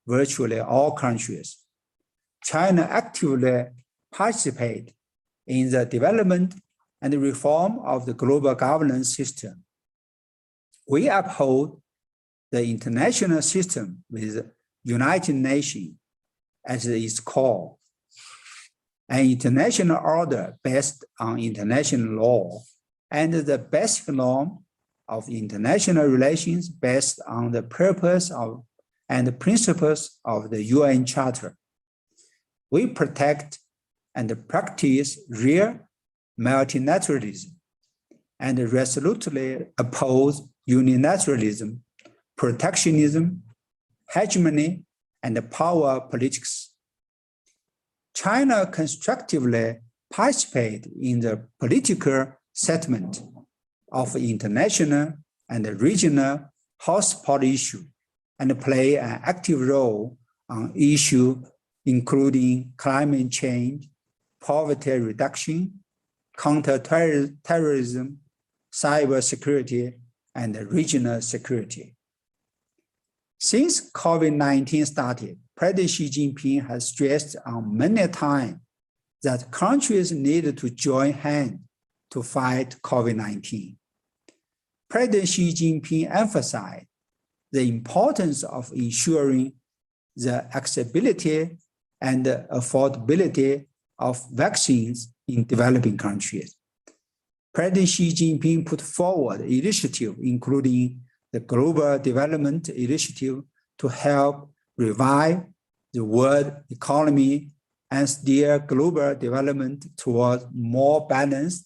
virtually all countries. China actively participates in the development and reform of the global governance system. We uphold the international system with United Nations as its core, an international order based on international law, and the basic norm of international relations based on the purpose of and the principles of the UN Charter. We protect and practice real multilateralism and resolutely oppose unilateralism, protectionism, hegemony, and power politics. China constructively participates in the political settlement of international and regional hotspot issues and play an active role on issues including climate change, poverty reduction, counterterrorism, cybersecurity, and regional security. Since COVID-19 started, President Xi Jinping has stressed on many times that countries need to join hands to fight COVID-19. President Xi Jinping emphasized the importance of ensuring the accessibility and affordability of vaccines in developing countries. President Xi Jinping put forward initiatives including the Global Development Initiative to help revive the world economy and steer global development towards more balanced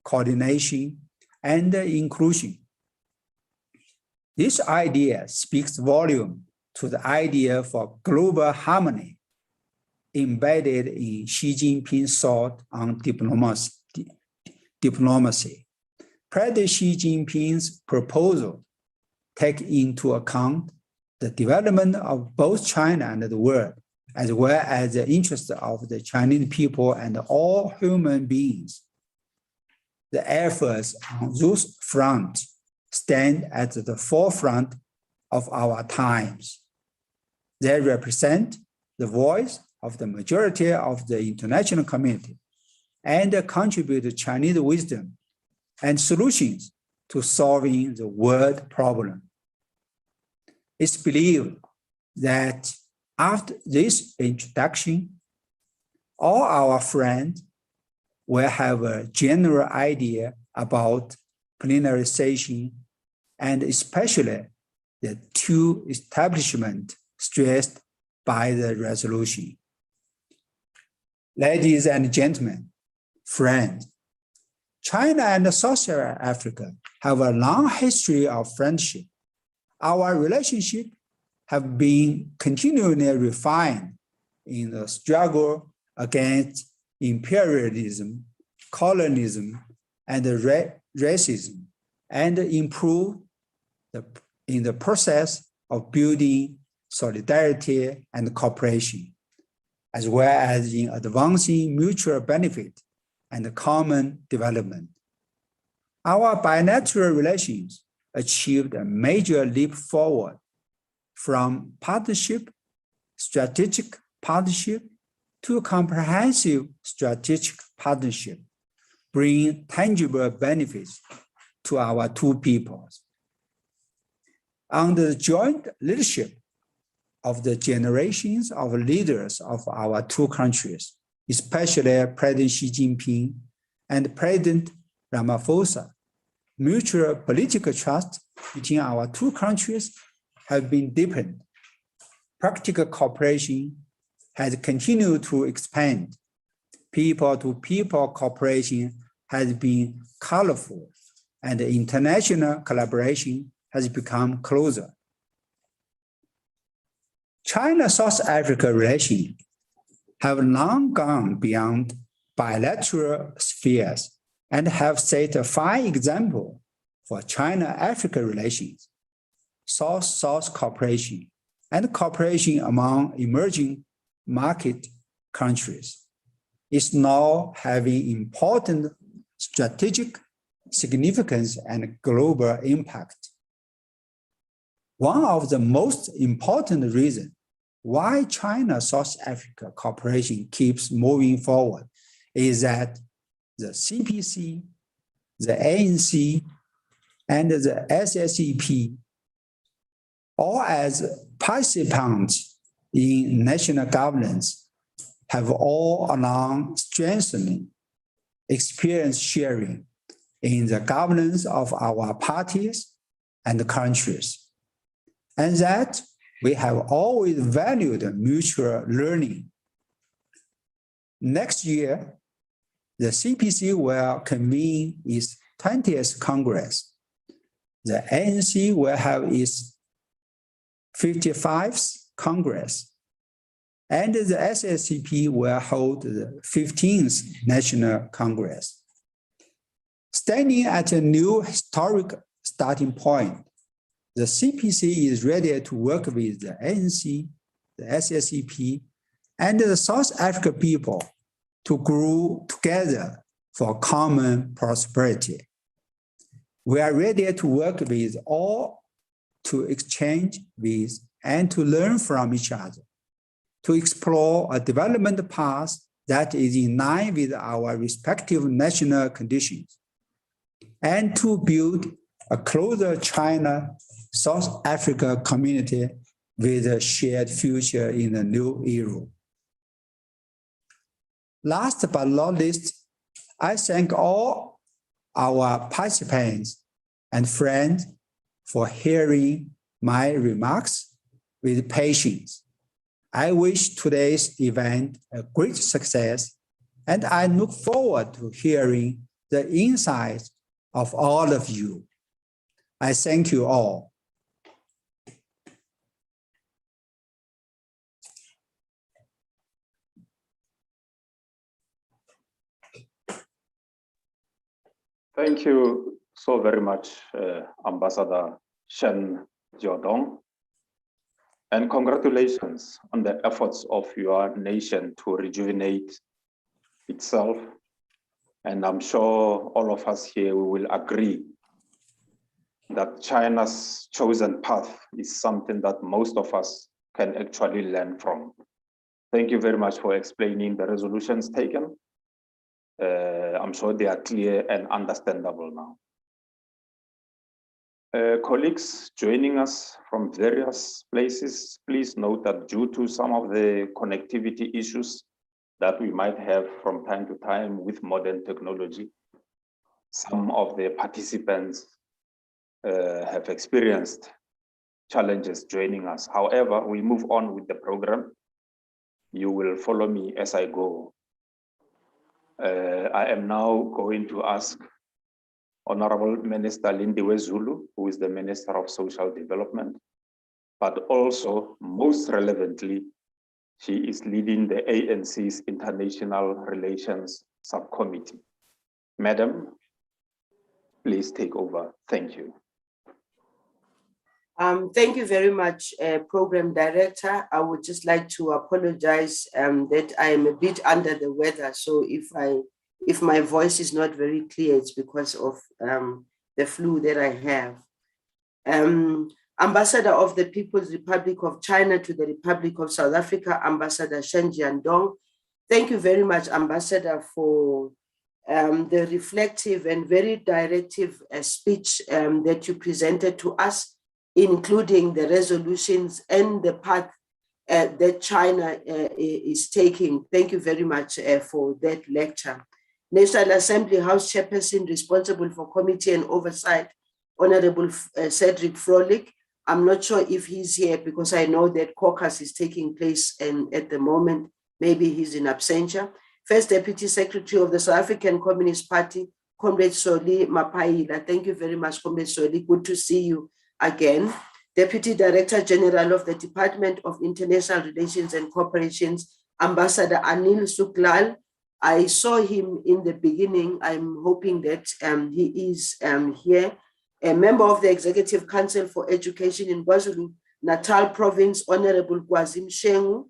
coordination and inclusion. This idea speaks volume to the idea for global harmony embedded in Xi Jinping's thought on diplomacy. President Xi Jinping's proposal take into account the development of both China and the world, as well as the interests of the Chinese people and all human beings. The efforts on those fronts stand at the forefront of our times. They represent the voice of the majority of the international community and contribute to Chinese wisdom and solutions to solving the world problem. It's believed that after this introduction, all our friends will have a general idea about plenary session and especially the two establishments stressed by the resolution. Ladies and gentlemen, friends, China and South Africa have a long history of friendship. Our relationship have been continually refined in the struggle against imperialism, colonialism, and racism, and improved in the process of building solidarity and cooperation, as well as in advancing mutual benefit and common development. Our bilateral relations achieved a major leap forward from partnership, strategic partnership, to comprehensive strategic partnership, bringing tangible benefits to our two peoples. Under the joint leadership of the generations of leaders of our two countries, especially President Xi Jinping and President Ramaphosa, mutual political trust between our two countries have been deepened. Practical cooperation has continued to expand. People-to-people cooperation has been colorful, and international collaboration has become closer. China-South Africa relations have long gone beyond bilateral spheres and have set a fine example for China-Africa relations, South-South cooperation, and cooperation among emerging market countries is now having important strategic significance and global impact. One of the most important reasons why China-South Africa cooperation keeps moving forward is that the CPC, the ANC, and the SSEP, all as participants in national governance, have all along strengthened experience sharing in the governance of our parties and countries, and that we have always valued mutual learning. Next year, the CPC will convene its 20th Congress. The ANC will have its 55th Congress, and the SSCP will hold the 15th National Congress. Standing at a new historic starting point, the CPC is ready to work with the ANC, the SSCP, and the South Africa people to grow together for common prosperity. We are ready to work with all, to exchange with and to learn from each other, to explore a development path that is in line with our respective national conditions, and to build a closer China-South Africa community with a shared future in the new era. Last but not least, I thank all our participants and friends for hearing my remarks with patience. I wish today's event a great success, and I look forward to hearing the insights of all of you. I thank you all. Thank you so very much, Ambassador Shen Jiodong. And congratulations on the efforts of your nation to rejuvenate itself. And I'm sure all of us here will agree that China's chosen path is something that most of us can actually learn from. Thank you very much for explaining the resolutions taken. I'm sure they are clear and understandable now. Colleagues joining us from various places, please note that due to some of the connectivity issues that we might have from time to time with modern technology, some of the participants have experienced challenges joining us. However, we move on with the program. You will follow me as I go. I am now going to ask Honorable Minister Lindiwe Zulu, who is the Minister of Social Development, but also, most relevantly, she is leading the ANC's International Relations Subcommittee. Madam, please take over. Thank you. Thank you very much, Program Director. I would just like to apologize that I am a bit under the weather. So if my voice is not very clear, it's because of the flu that I have. Ambassador of the People's Republic of China to the Republic of South Africa, Ambassador Shen Jiodong. Thank you very much, Ambassador, for the reflective and very directive speech that you presented to us, including the resolutions and the path that China is taking. Thank you very much for that lecture. National Assembly House Chairperson responsible for Committee and Oversight, Honorable Cedric Froelich. I'm not sure if he's here because I know that caucus is taking place and at the moment, maybe he's in absentia. First Deputy Secretary of the South African Communist Party, Comrade Soli Mapaila. Thank you very much, Comrade Soli. Good to see you again. Deputy Director General of the Department of International Relations and Cooperations, Ambassador Anil Suklal. I saw him in the beginning. I'm hoping that he is here. A member of the Executive Council for Education in KwaZulu-Natal Province, Honorable Kwazim Shengu.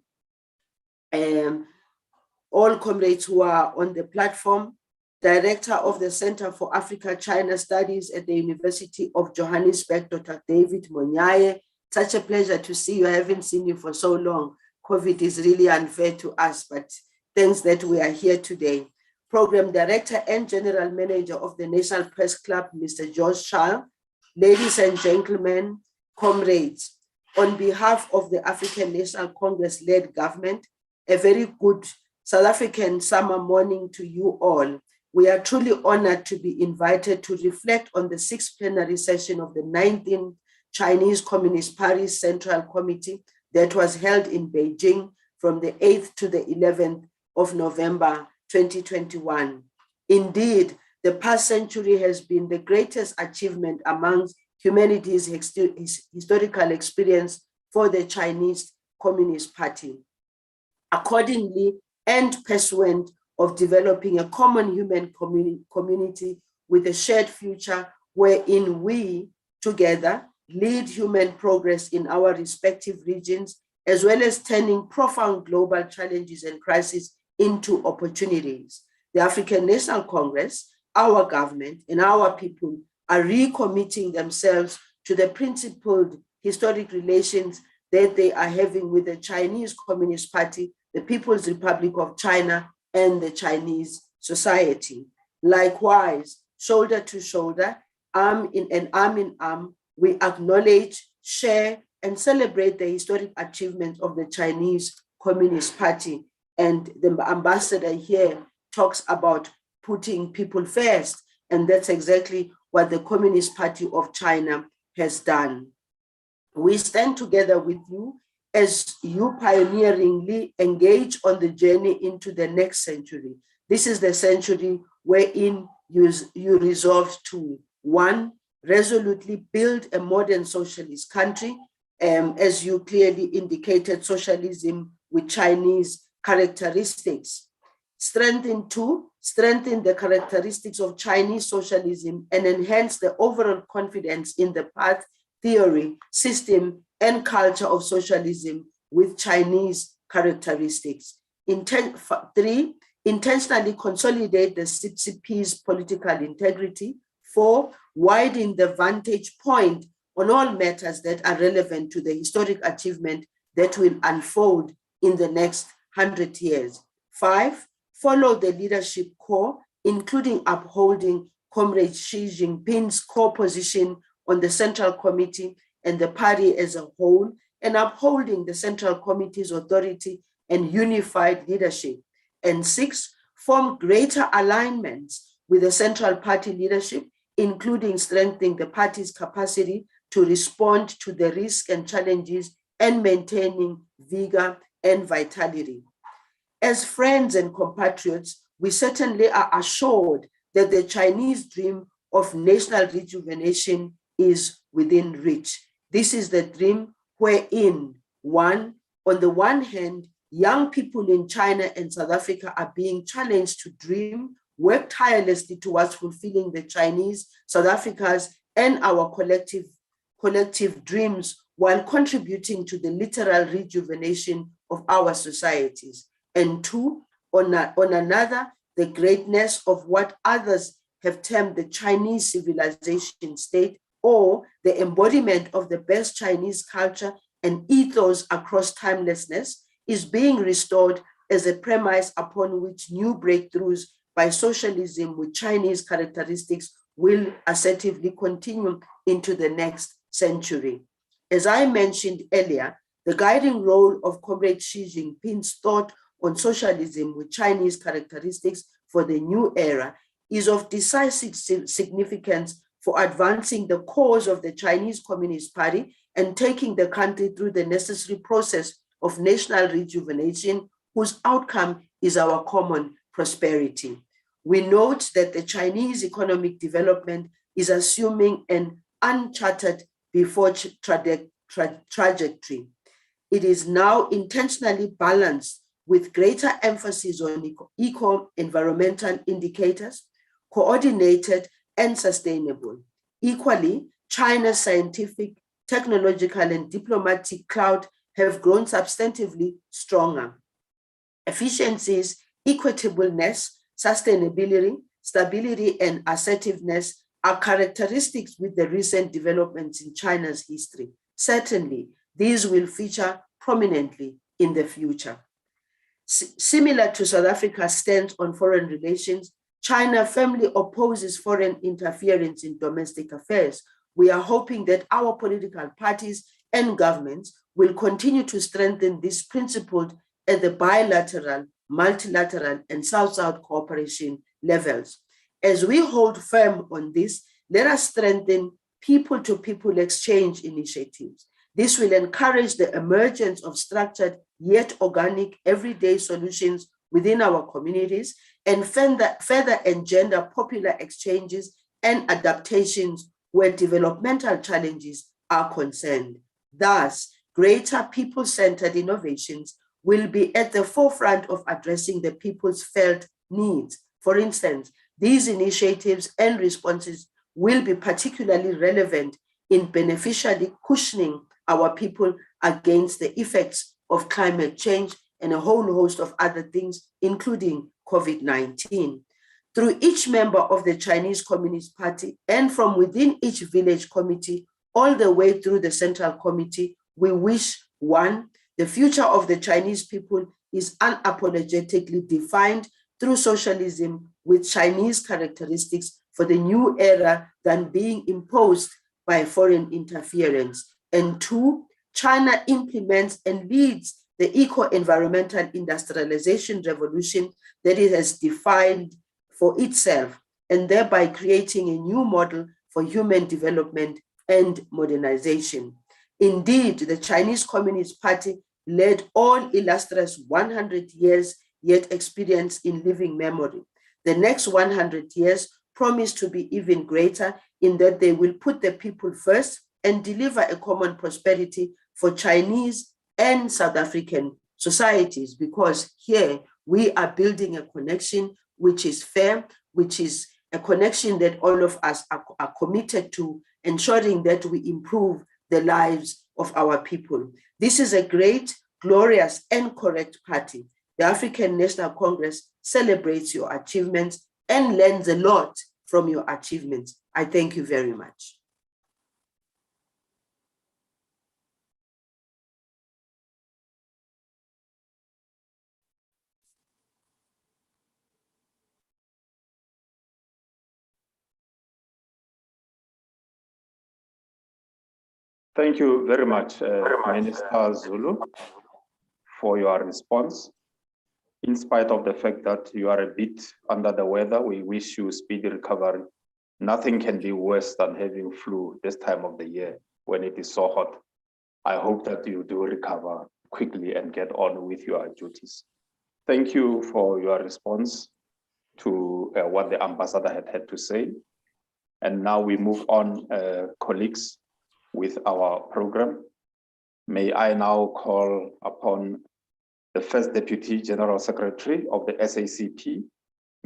All comrades who are on the platform. Director of the Center for Africa-China Studies at the University of Johannesburg, Dr. David Monyaye. Such a pleasure to see you. I haven't seen you for so long. COVID is really unfair to us, but thanks that we are here today. Program Director and General Manager of the National Press Club, Mr. George Charles. Ladies and gentlemen, comrades, on behalf of the African National Congress-led government, a very good South African summer morning to you all. We are truly honored to be invited to reflect on the 6th plenary session of the 19th Chinese Communist Party Central Committee that was held in Beijing from the 8th to the 11th of November 2021. Indeed, the past century has been the greatest achievement amongst humanity's historical experience for the Chinese Communist Party. Accordingly, and pursuant of developing a common human community with a shared future wherein we together lead human progress in our respective regions, as well as turning profound global challenges and crises into opportunities. The African National Congress, our government, and our people are recommitting themselves to the principled historic relations that they are having with the Chinese Communist Party, the People's Republic of China, and the Chinese society. Likewise, shoulder to shoulder, arm in arm, we acknowledge, share, and celebrate the historic achievements of the Chinese Communist Party. And the ambassador here talks about putting people first, and that's exactly what the Communist Party of China has done. We stand together with you as you pioneeringly engage on the journey into the next century. This is the century wherein you resolve to, one, resolutely build a modern socialist country, as you clearly indicated, socialism with Chinese characteristics. Strengthen the characteristics of Chinese socialism and enhance the overall confidence in the path, theory, system, and culture of socialism with Chinese characteristics. 3, intentionally consolidate the CCP's political integrity. 4, widen the vantage point on all matters that are relevant to the historic achievement that will unfold in the next 100 years. 5, follow the leadership core, including upholding Comrade Xi Jinping's core position on the Central Committee and the party as a whole, and upholding the Central Committee's authority and unified leadership. And 6, form greater alignments with the Central Party leadership, including strengthening the party's capacity to respond to the risks and challenges and maintaining vigor and vitality. As friends and compatriots, we certainly are assured that the Chinese dream of national rejuvenation is within reach. This is the dream wherein, on the one hand, young people in China and South Africa are being challenged to dream, work tirelessly towards fulfilling the Chinese, South Africa's, and our collective dreams while contributing to the literal rejuvenation of our societies. And 2, on another, the greatness of what others have termed the Chinese civilization state, or the embodiment of the best Chinese culture and ethos across timelessness, is being restored as a premise upon which new breakthroughs by socialism with Chinese characteristics will assertively continue into the next century. As I mentioned earlier, The guiding role of Comrade Xi Jinping's thought on socialism with Chinese characteristics for the new era is of decisive significance for advancing the cause of the Chinese Communist Party and taking the country through the necessary process of national rejuvenation, whose outcome is our common prosperity. We note that the Chinese economic development is assuming an uncharted before trajectory. It is now intentionally balanced with greater emphasis on eco-environmental indicators, coordinated and sustainable. Equally, China's scientific, technological, and diplomatic clout have grown substantively stronger. Efficiencies, equitableness, sustainability, stability, and assertiveness are characteristics with the recent developments in China's history. Certainly, these will feature prominently in the future. Similar to South Africa's stance on foreign relations, China firmly opposes foreign interference in domestic affairs. We are hoping that our political parties and governments will continue to strengthen this principle at the bilateral, multilateral, and South-South cooperation levels. As we hold firm on this, let us strengthen people-to-people exchange initiatives. This will encourage the emergence of structured yet organic everyday solutions within our communities and further engender popular exchanges and adaptations where developmental challenges are concerned. Thus, greater people-centered innovations will be at the forefront of addressing the people's felt needs. For instance, these initiatives and responses will be particularly relevant in beneficially cushioning our people against the effects of climate change and a whole host of other things, including COVID-19. Through each member of the Chinese Communist Party and from within each village committee, all the way through the Central Committee, we wish, one, the future of the Chinese people is unapologetically defined through socialism with Chinese characteristics for the new era than being imposed by foreign interference. And two, China implements and leads the eco-environmental industrialization revolution that it has defined for itself, and thereby creating a new model for human development and modernization. Indeed, the Chinese Communist Party led all illustrious 100 years, yet experience in living memory. The next 100 years promise to be even greater in that they will put the people first and deliver a common prosperity for Chinese and South African societies, because here we are building a connection which is fair, which is a connection that all of us are committed to ensuring that we improve the lives of our people. This is a great, glorious, and correct party. The African National Congress celebrates your achievements and learns a lot from your achievements. I thank you very much. Thank you very much, Minister Zulu, for your response. In spite of the fact that you are a bit under the weather, we wish you speedy recovery. Nothing can be worse than having flu this time of the year when it is so hot. I hope that you do recover quickly and get on with your duties. Thank you for your response to what the ambassador had to say. And now we move on, colleagues, with our program. May I now call upon the First Deputy General Secretary of the SACP,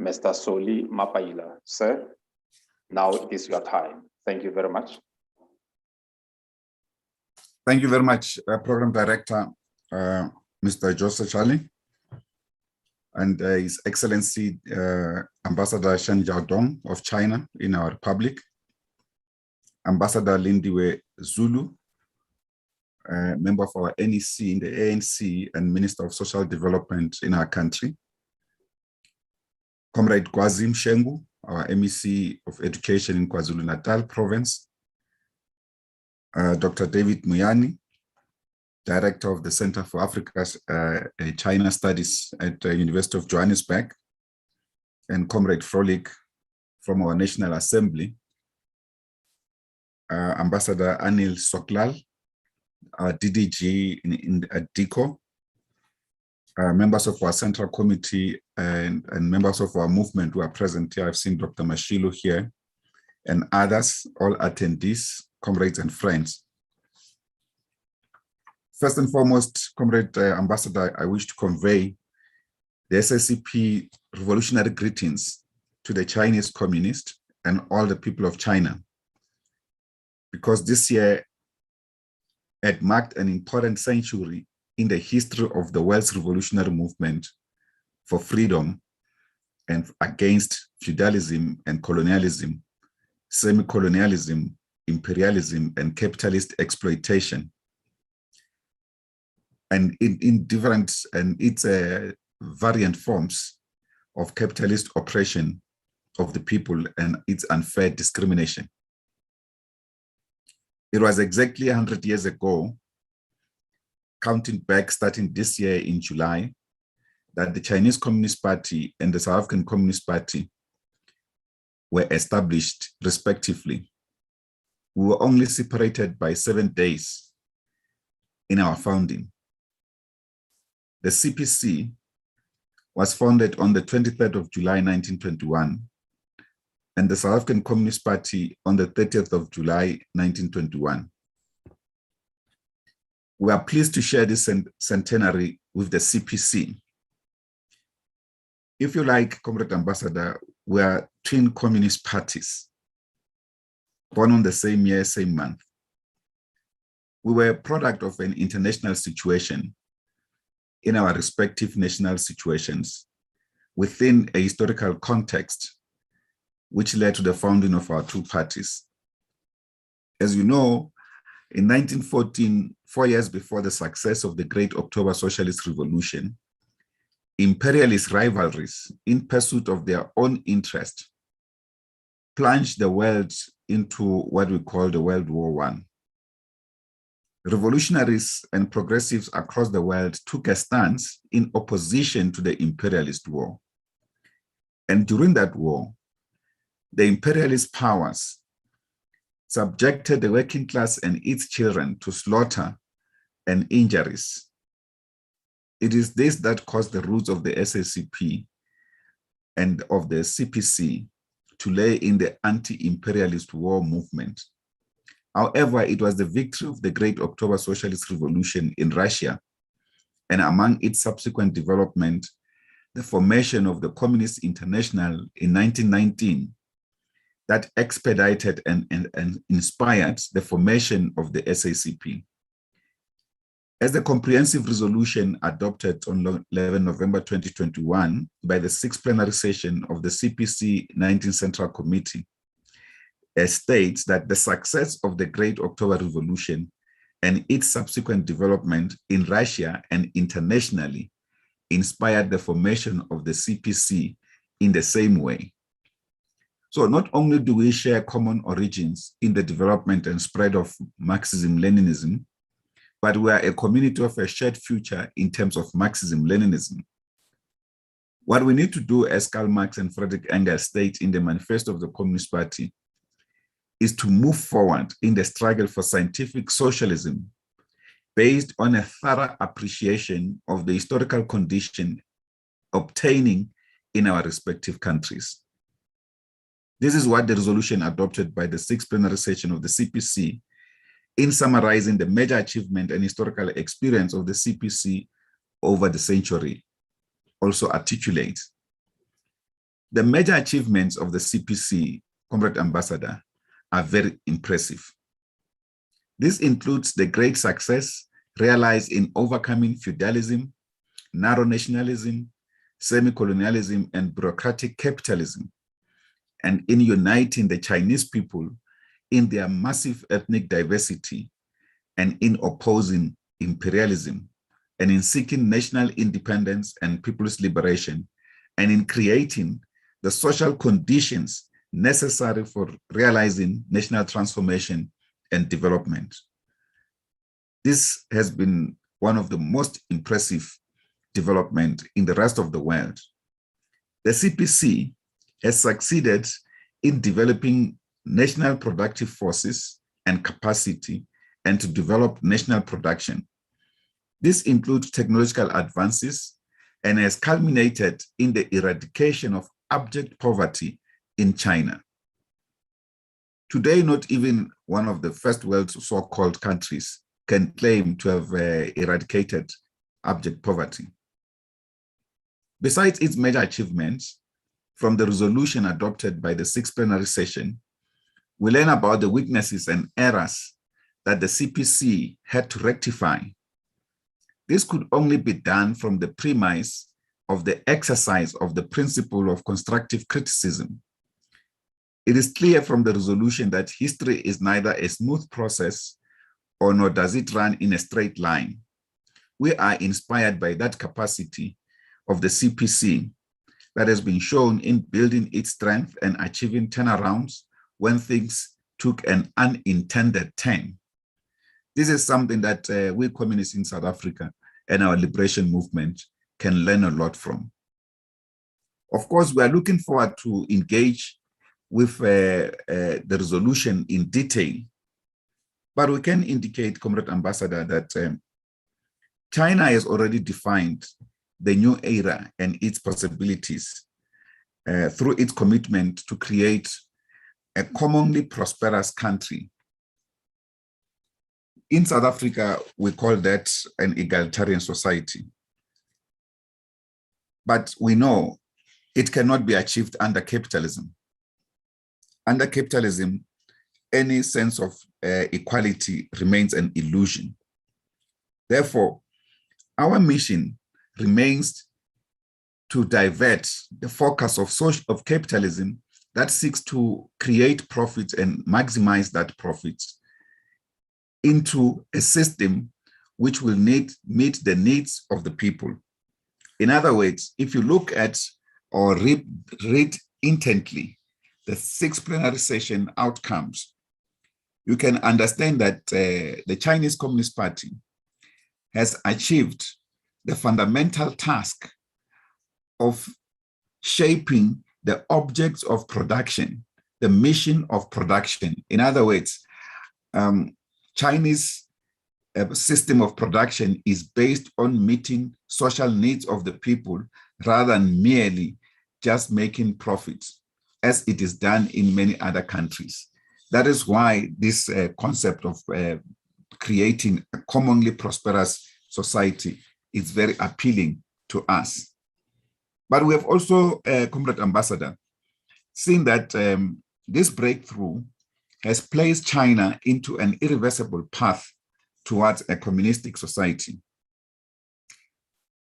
Mr. Soli Mapaila. Sir, now it is your time. Thank you very much. Thank you very much, Program Director, Mr. Joseph Charlie, and His Excellency Ambassador Shen Jiaodong of China in our Republic, Ambassador Lindiwe Zulu, member of our NEC in the ANC and Minister of Social Development in our country, Comrade Kwazim Shengu, our MEC of Education in KwaZulu-Natal province, Dr. David Muyani, director of the Center for Africa's China Studies at the University of Johannesburg, and Comrade Frolik from our National Assembly, Ambassador Anil Soklal, our DDG in DICO, members of our Central Committee and members of our movement who are present here. I've seen Dr. Mashilo here and others, all attendees, comrades and friends. First and foremost, Comrade Ambassador, I wish to convey the SSCP revolutionary greetings to the Chinese Communists and all the people of China, because this year had marked an important century in the history of the world's revolutionary movement for freedom and against feudalism and colonialism, semi-colonialism, imperialism, and capitalist exploitation. And in different and its variant forms of capitalist oppression of the people and its unfair discrimination. It was exactly 100 years ago, counting back starting this year in July, that the Chinese Communist Party and the South African Communist Party were established respectively. We were only separated by 7 days in our founding. The CPC was founded on the 23rd of July, 1921, and the South African Communist Party on the 30th of July, 1921. We are pleased to share this centenary with the CPC. If you like, Comrade Ambassador, we are twin communist parties, born on the same year, same month. We were a product of an international situation in our respective national situations within a historical context, which led to the founding of our two parties. As you know, in 1914, 4 years before the success of the Great October Socialist Revolution, imperialist rivalries in pursuit of their own interest plunged the world into what we call the World War I. Revolutionaries and progressives across the world took a stance in opposition to the imperialist war. And during that war, the imperialist powers subjected the working class and its children to slaughter and injuries. It is this that caused the roots of the SSCP and of the CPC to lay in the anti-imperialist war movement. However, it was the victory of the Great October Socialist Revolution in Russia, and among its subsequent development, the formation of the Communist International in 1919, that expedited and inspired the formation of the SACP. As the comprehensive resolution adopted on 11 November 2021 by the 6th Plenary Session of the CPC 19th Central Committee, states that the success of the Great October Revolution and its subsequent development in Russia and internationally inspired the formation of the CPC in the same way. So not only do we share common origins in the development and spread of Marxism-Leninism, but we are a community of a shared future in terms of Marxism-Leninism. What we need to do, as Karl Marx and Friedrich Engels state in the Manifesto of the Communist Party, is to move forward in the struggle for scientific socialism based on a thorough appreciation of the historical condition obtaining in our respective countries. This is what the resolution adopted by the 6th Plenary Session of the CPC, in summarizing the major achievement and historical experience of the CPC over the century, also articulates. The major achievements of the CPC, Comrade Ambassador, are very impressive. This includes the great success realized in overcoming feudalism, narrow nationalism, semi-colonialism, and bureaucratic capitalism, and in uniting the Chinese people in their massive ethnic diversity and in opposing imperialism, and in seeking national independence and people's liberation, and in creating the social conditions necessary for realizing national transformation and development. This has been one of the most impressive development in the rest of the world. The CPC has succeeded in developing national productive forces and capacity and to develop national production. This includes technological advances and has culminated in the eradication of abject poverty in China. Today, not even one of the first world so-called countries can claim to have eradicated abject poverty. Besides its major achievements, from the resolution adopted by the 6th Plenary Session, we learn about the weaknesses and errors that the CPC had to rectify. This could only be done from the premise of the exercise of the principle of constructive criticism. It is clear from the resolution that history is neither a smooth process or nor does it run in a straight line. We are inspired by that capacity of the CPC that has been shown in building its strength and achieving turnarounds when things took an unintended turn. This is something that we communists in South Africa and our liberation movement can learn a lot from. Of course, we are looking forward to engage with the resolution in detail, but we can indicate, Comrade Ambassador, that China has already defined the new era and its possibilities through its commitment to create a commonly prosperous country. In South Africa, we call that an egalitarian society. But we know it cannot be achieved under capitalism. Under capitalism, any sense of equality remains an illusion. Therefore, our mission remains to divert the focus of capitalism that seeks to create profit and maximize that profit into a system which will meet the needs of the people. In other words, if you look at or read intently the 6th Plenary Session outcomes, you can understand that the Chinese Communist Party has achieved the fundamental task of shaping the objects of production, the mission of production. In other words, Chinese system of production is based on meeting social needs of the people rather than merely just making profits, as it is done in many other countries. That is why this concept of creating a commonly prosperous society is very appealing to us. But we have also, Comrade Ambassador, seen that this breakthrough has placed China into an irreversible path towards a communistic society.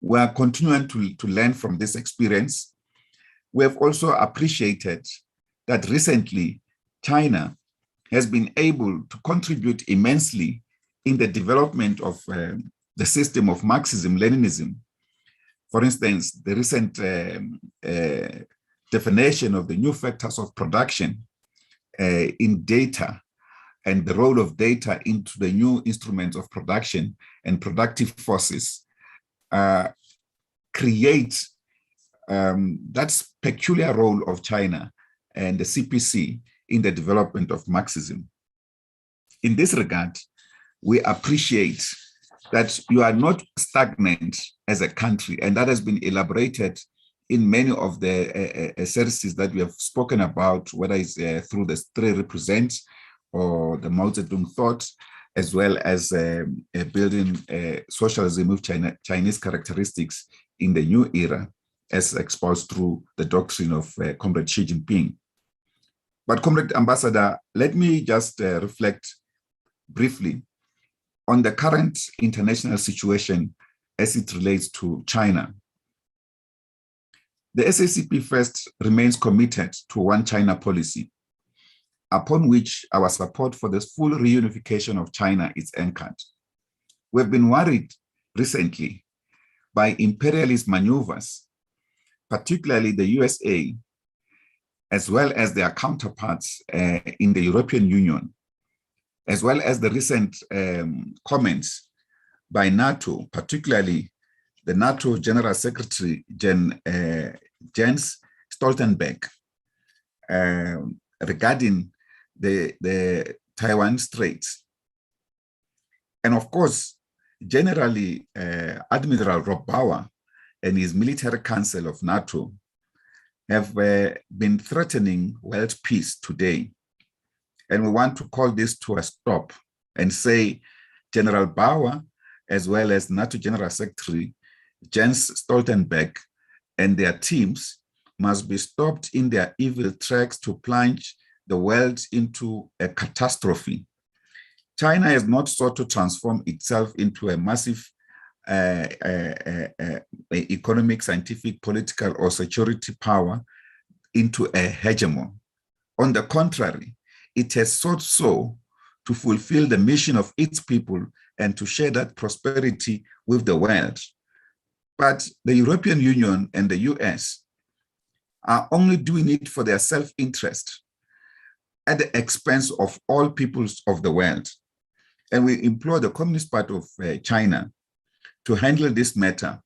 We are continuing to learn from this experience. We have also appreciated that recently China has been able to contribute immensely in the development of the system of Marxism-Leninism. For instance, the recent definition of the new factors of production in data and the role of data into the new instruments of production and productive forces create that peculiar role of China and the CPC in the development of Marxism. In this regard, we appreciate that you are not stagnant as a country, and that has been elaborated in many of the services that we have spoken about, whether it's through the 3 represents or the Mao Zedong thought, as well as building socialism with Chinese characteristics in the new era, as exposed through the doctrine of Comrade Xi Jinping. But Comrade Ambassador, let me just reflect briefly on the current international situation as it relates to China. The SACP first remains committed to one China policy, upon which our support for the full reunification of China is anchored. We've been worried recently by imperialist maneuvers, particularly the USA, as well as their counterparts in the European Union, as well as the recent comments by NATO, particularly the NATO General Secretary Jens Stoltenberg regarding the Taiwan Straits. And of course, generally, Admiral Rob Bauer and his military council of NATO have been threatening world peace today. And we want to call this to a stop and say General Bauer, as well as NATO General Secretary Jens Stoltenberg and their teams must be stopped in their evil tracks to plunge the world into a catastrophe. China has not sought to transform itself into a massive economic, scientific, political, or security power into a hegemon. On the contrary, it has sought so to fulfill the mission of its people and to share that prosperity with the world. But the European Union and the US are only doing it for their self-interest at the expense of all peoples of the world. And we implore the Communist Party of China to handle this matter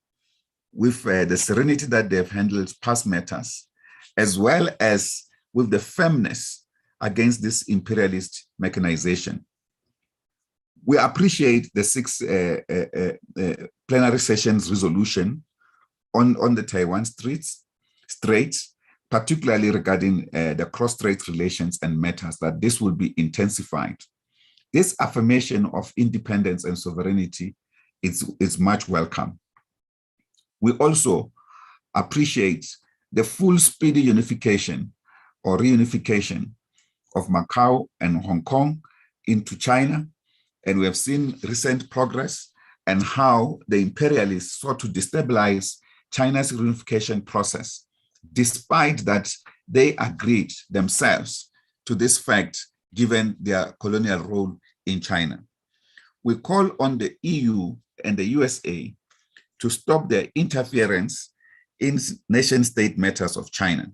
with the serenity that they've handled past matters, as well as with the firmness against this imperialist mechanization. We appreciate the 6th plenary session's resolution on the Taiwan Straits, particularly regarding the cross-strait relations and matters, that this will be intensified. This affirmation of independence and sovereignty is much welcome. We also appreciate the full speedy unification or reunification of Macau and Hong Kong into China. And we have seen recent progress and how the imperialists sought to destabilize China's reunification process, despite that they agreed themselves to this fact, given their colonial role in China. We call on the EU and the USA to stop their interference in nation-state matters of China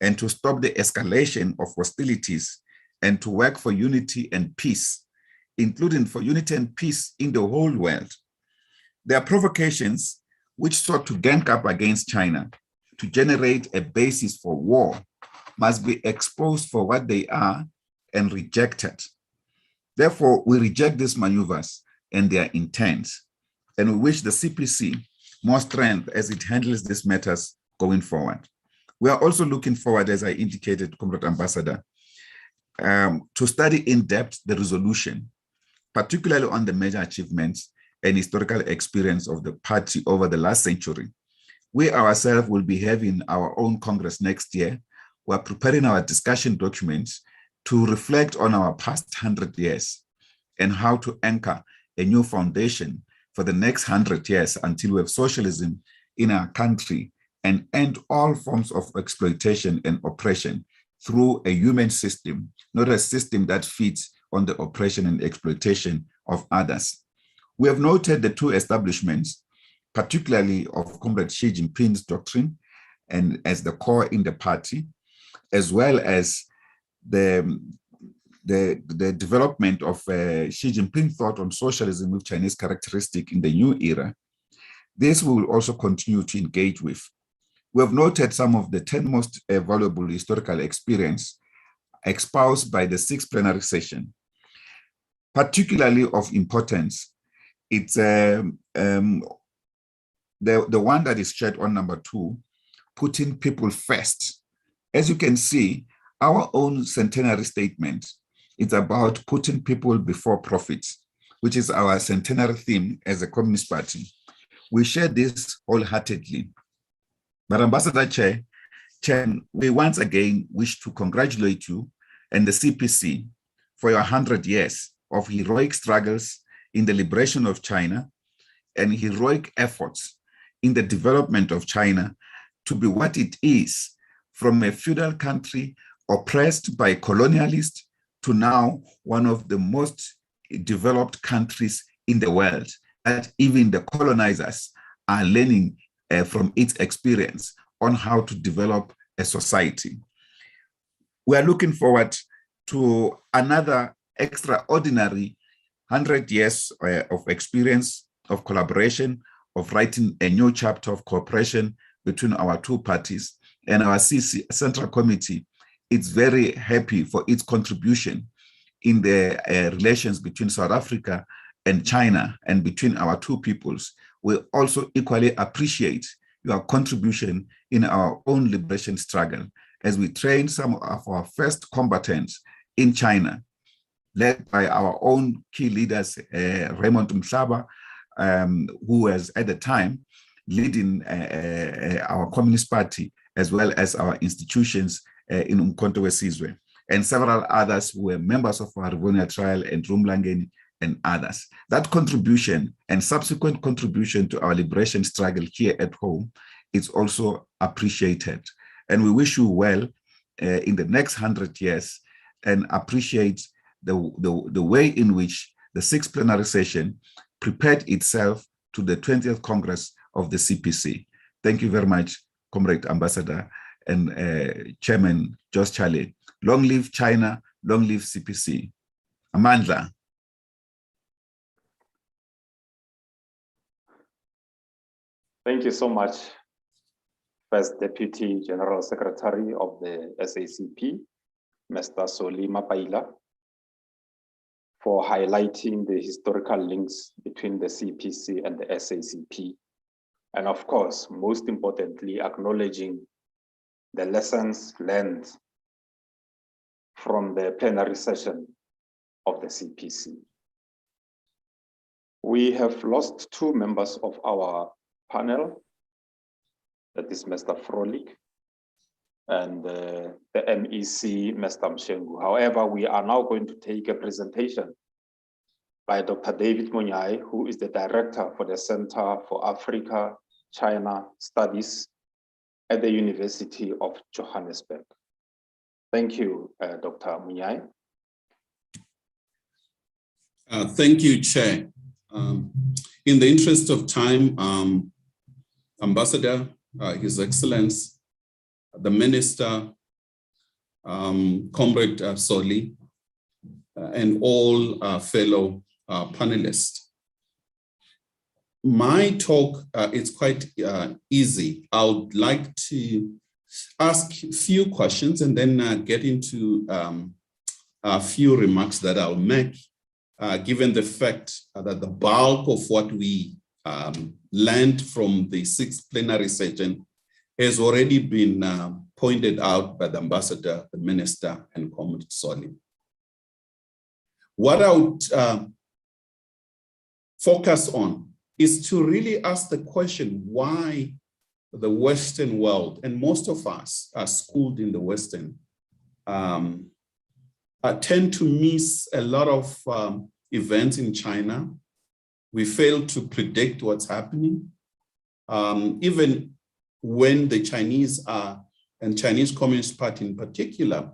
and to stop the escalation of hostilities and to work for unity and peace, including for unity and peace in the whole world. Their provocations, which sought to gang up against China to generate a basis for war, must be exposed for what they are and rejected. Therefore, we reject these maneuvers and their intent, and we wish the CPC more strength as it handles these matters going forward. We are also looking forward, as I indicated, Comrade Ambassador, to study in depth the resolution, particularly on the major achievements and historical experience of the party over the last century. We ourselves will be having our own Congress next year. We're preparing our discussion documents to reflect on our past 100 years and how to anchor a new foundation for the next 100 years until we have socialism in our country and end all forms of exploitation and oppression through a human system, not a system that feeds on the oppression and exploitation of others. We have noted the two establishments, particularly of Comrade Xi Jinping's doctrine and as the core in the party, as well as the development of Xi Jinping thought on socialism with Chinese characteristic in the new era. This we will also continue to engage with. We have noted some of the 10 most valuable historical experience espoused by the 6th plenary session. Particularly of importance, it's the one that is shared on number 2, putting people first. As you can see, our own centenary statement is about putting people before profits, which is our centenary theme as a Communist Party. We share this wholeheartedly. But Ambassador Chair, Chen, we once again wish to congratulate you and the CPC for your 100 years of heroic struggles in the liberation of China and heroic efforts in the development of China to be what it is, from a feudal country oppressed by colonialists to now one of the most developed countries in the world, that even the colonizers are learning from its experience on how to develop a society. We are looking forward to another extraordinary 100 years of experience, of collaboration, of writing a new chapter of cooperation between our two parties. And our Central Committee is very happy for its contribution in the relations between South Africa and China and between our two peoples. We also equally appreciate your contribution in our own liberation struggle as we train some of our first combatants in China, led by our own key leaders, Raymond Mhlaba, who was at the time leading our Communist Party, as well as our institutions in Umkhonto we Sizwe, and several others who were members of our Rivonia trial and Rumlangeni and others. That contribution and subsequent contribution to our liberation struggle here at home is also appreciated. And we wish you well in the next 100 years and appreciate the way in which the 6th plenary session prepared itself to the 20th Congress of the CPC. Thank you very much, Comrade Ambassador and Chairman Josh Charlie. Long live China, long live CPC. Amandla. Thank you so much, First Deputy General Secretary of the SACP, Mr. Soli Mapaila, for highlighting the historical links between the CPC and the SACP. And of course, most importantly, acknowledging the lessons learned from the plenary session of the CPC. We have lost two members of our panel, that is Mr. Frolik and the MEC, Mr. Mshengu. However, we are now going to take a presentation by Dr. David Munyai, who is the Director for the Center for Africa, China Studies at the University of Johannesburg. Thank you, Dr. Munyai. Thank you, Chair. In the interest of time, Ambassador, His Excellence, the Minister, Comrade Soli, and all fellow panelists. My talk is quite easy. I would like to ask a few questions and then get into a few remarks that I'll make, given the fact that the bulk of what we learned from the 6th plenary session has already been pointed out by the Ambassador, the Minister, and Comrade Soli. What I would focus on is to really ask the question why the Western world, and most of us are schooled in the Western, tend to miss a lot of events in China. We fail to predict what's happening. Even when the Chinese and Chinese Communist Party in particular,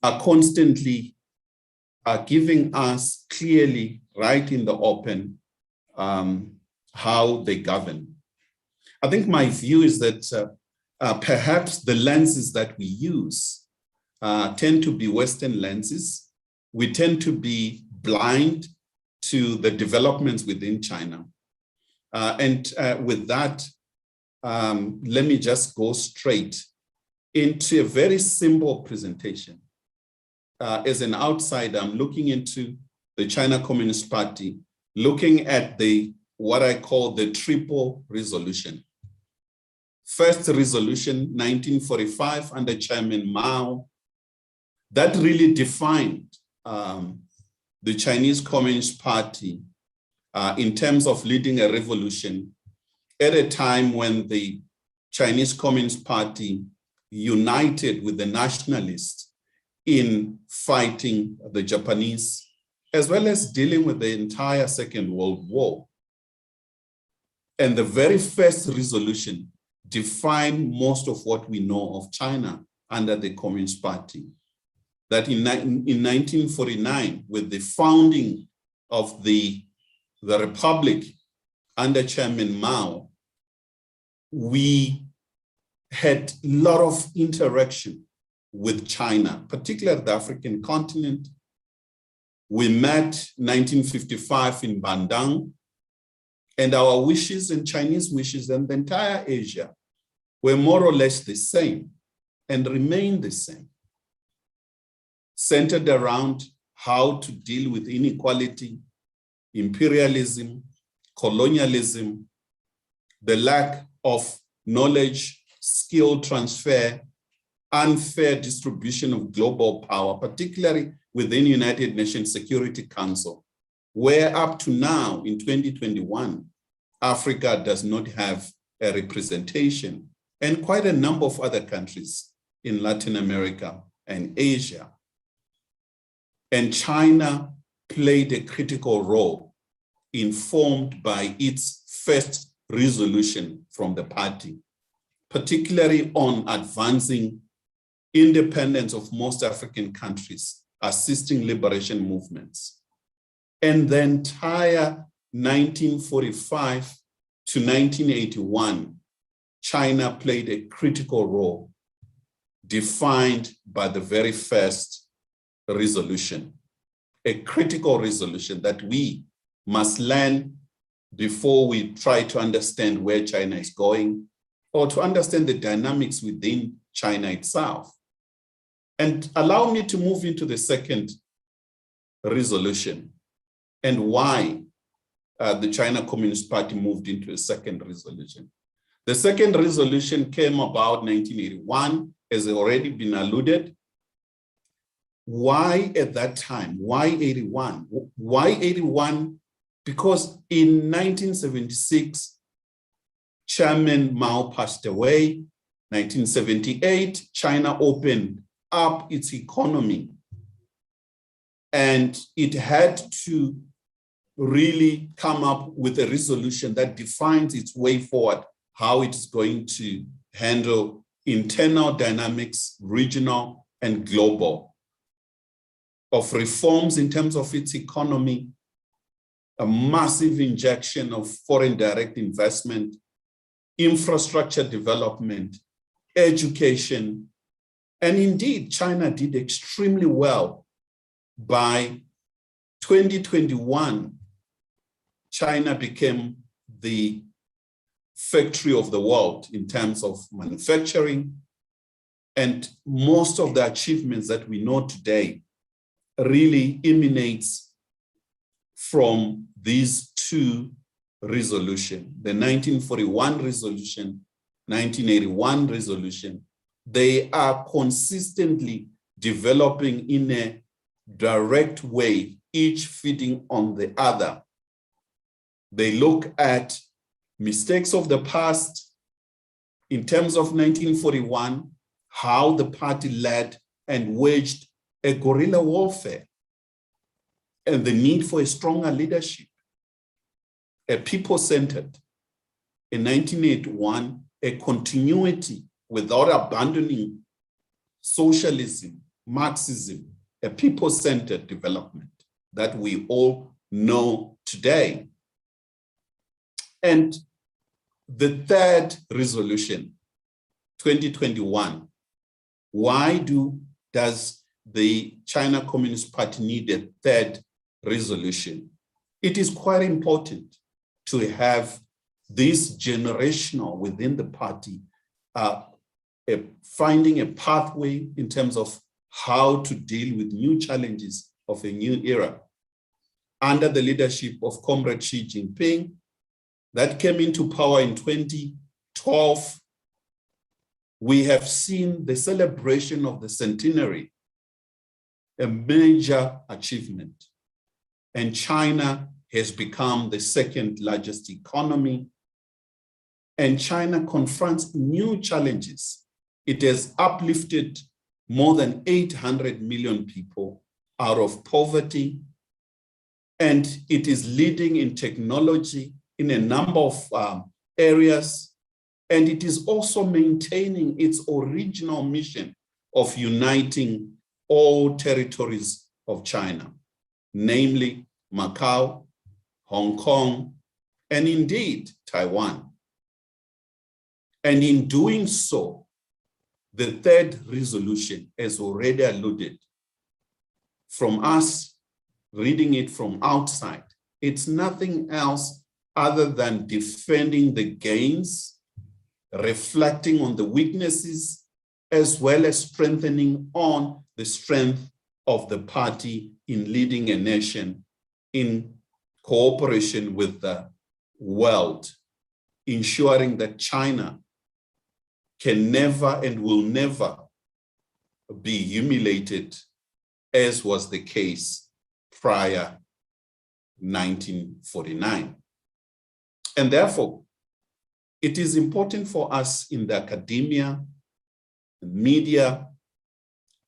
are constantly giving us clearly, right in the open, how they govern. I think my view is that perhaps the lenses that we use tend to be Western lenses. We tend to be blind to the developments within China. And with that, let me just go straight into a very simple presentation. As an outsider, I'm looking into the China Communist Party, looking at what I call the triple resolution. First resolution, 1945, under Chairman Mao, that really defined the Chinese Communist Party in terms of leading a revolution at a time when the Chinese Communist Party united with the nationalists in fighting the Japanese, as well as dealing with the entire Second World War. And the very first resolution defined most of what we know of China under the Communist Party. That in 1949, with the founding of the Republic under Chairman Mao, we had a lot of interaction with China, particularly the African continent, We met 1955 in Bandung, and our wishes and Chinese wishes and the entire Asia were more or less the same and remain the same, centered around how to deal with inequality, imperialism, colonialism, the lack of knowledge, skill transfer, unfair distribution of global power, particularly within United Nations Security Council, where up to now in 2021, Africa does not have a representation, and quite a number of other countries in Latin America and Asia. And China played a critical role, informed by its first resolution from the party, particularly on advancing independence of most African countries, assisting liberation movements. And the entire 1945 to 1981, China played a critical role, defined by the very first resolution, a critical resolution that we must learn before we try to understand where China is going, or to understand the dynamics within China itself. And allow me to move into the second resolution and why the China Communist Party moved into a second resolution. The second resolution came about 1981, as already been alluded. Why at that time? Why 81? Why 81? Because in 1976, Chairman Mao passed away. 1978, China opened up its economy, and it had to really come up with a resolution that defines its way forward, how it's going to handle internal dynamics, regional and global, of reforms in terms of its economy, a massive injection of foreign direct investment, infrastructure development, education. And indeed, China did extremely well. By 2021, China became the factory of the world in terms of manufacturing. And most of the achievements that we know today really emanates from these two resolutions, the 1941 resolution, 1981 resolution. They are consistently developing in a direct way, each feeding on the other. They look at mistakes of the past in terms of 1941, how the party led and waged a guerrilla warfare, and the need for a stronger leadership, a people-centered. In 1981, a continuity without abandoning socialism, Marxism, a people-centered development that we all know today. And the third resolution, 2021, why does the China Communist Party need a third resolution? It is quite important to have this generational within the party, finding a pathway in terms of how to deal with new challenges of a new era. Under the leadership of Comrade Xi Jinping, that came into power in 2012, we have seen the celebration of the centenary, a major achievement. And China has become the second largest economy. And China confronts new challenges. It has uplifted more than 800 million people out of poverty. And it is leading in technology in a number of areas. And it is also maintaining its original mission of uniting all territories of China, namely Macau, Hong Kong, and indeed Taiwan. And in doing so, the third resolution, as already alluded, from us, reading it from outside, it's nothing else other than defending the gains, reflecting on the weaknesses, as well as strengthening on the strength of the party in leading a nation in cooperation with the world, ensuring that China can never and will never be humiliated, as was the case prior 1949. And therefore, it is important for us in the academia, media,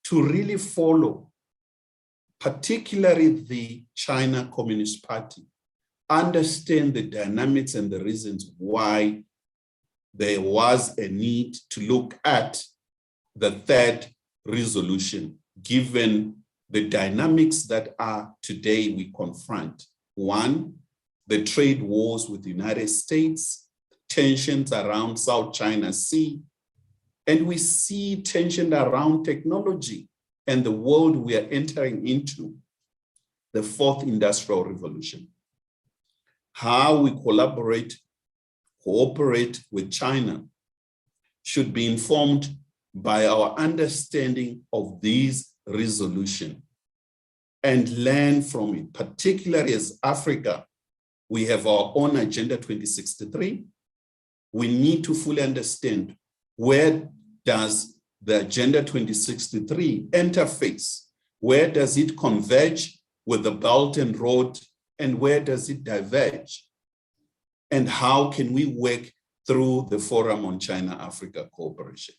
to really follow, particularly the China Communist Party, understand the dynamics and the reasons why there was a need to look at the third resolution, given the dynamics that are today we confront. One, the trade wars with the United States, tensions around South China Sea, and we see tension around technology and the world we are entering into, the fourth industrial revolution. How we cooperate with China should be informed by our understanding of these resolutions and learn from it, particularly as Africa. We have our own Agenda 2063. We need to fully understand, where does the Agenda 2063 interface? Where does it converge with the Belt and Road, and where does it diverge? And how can we work through the Forum on China-Africa Cooperation?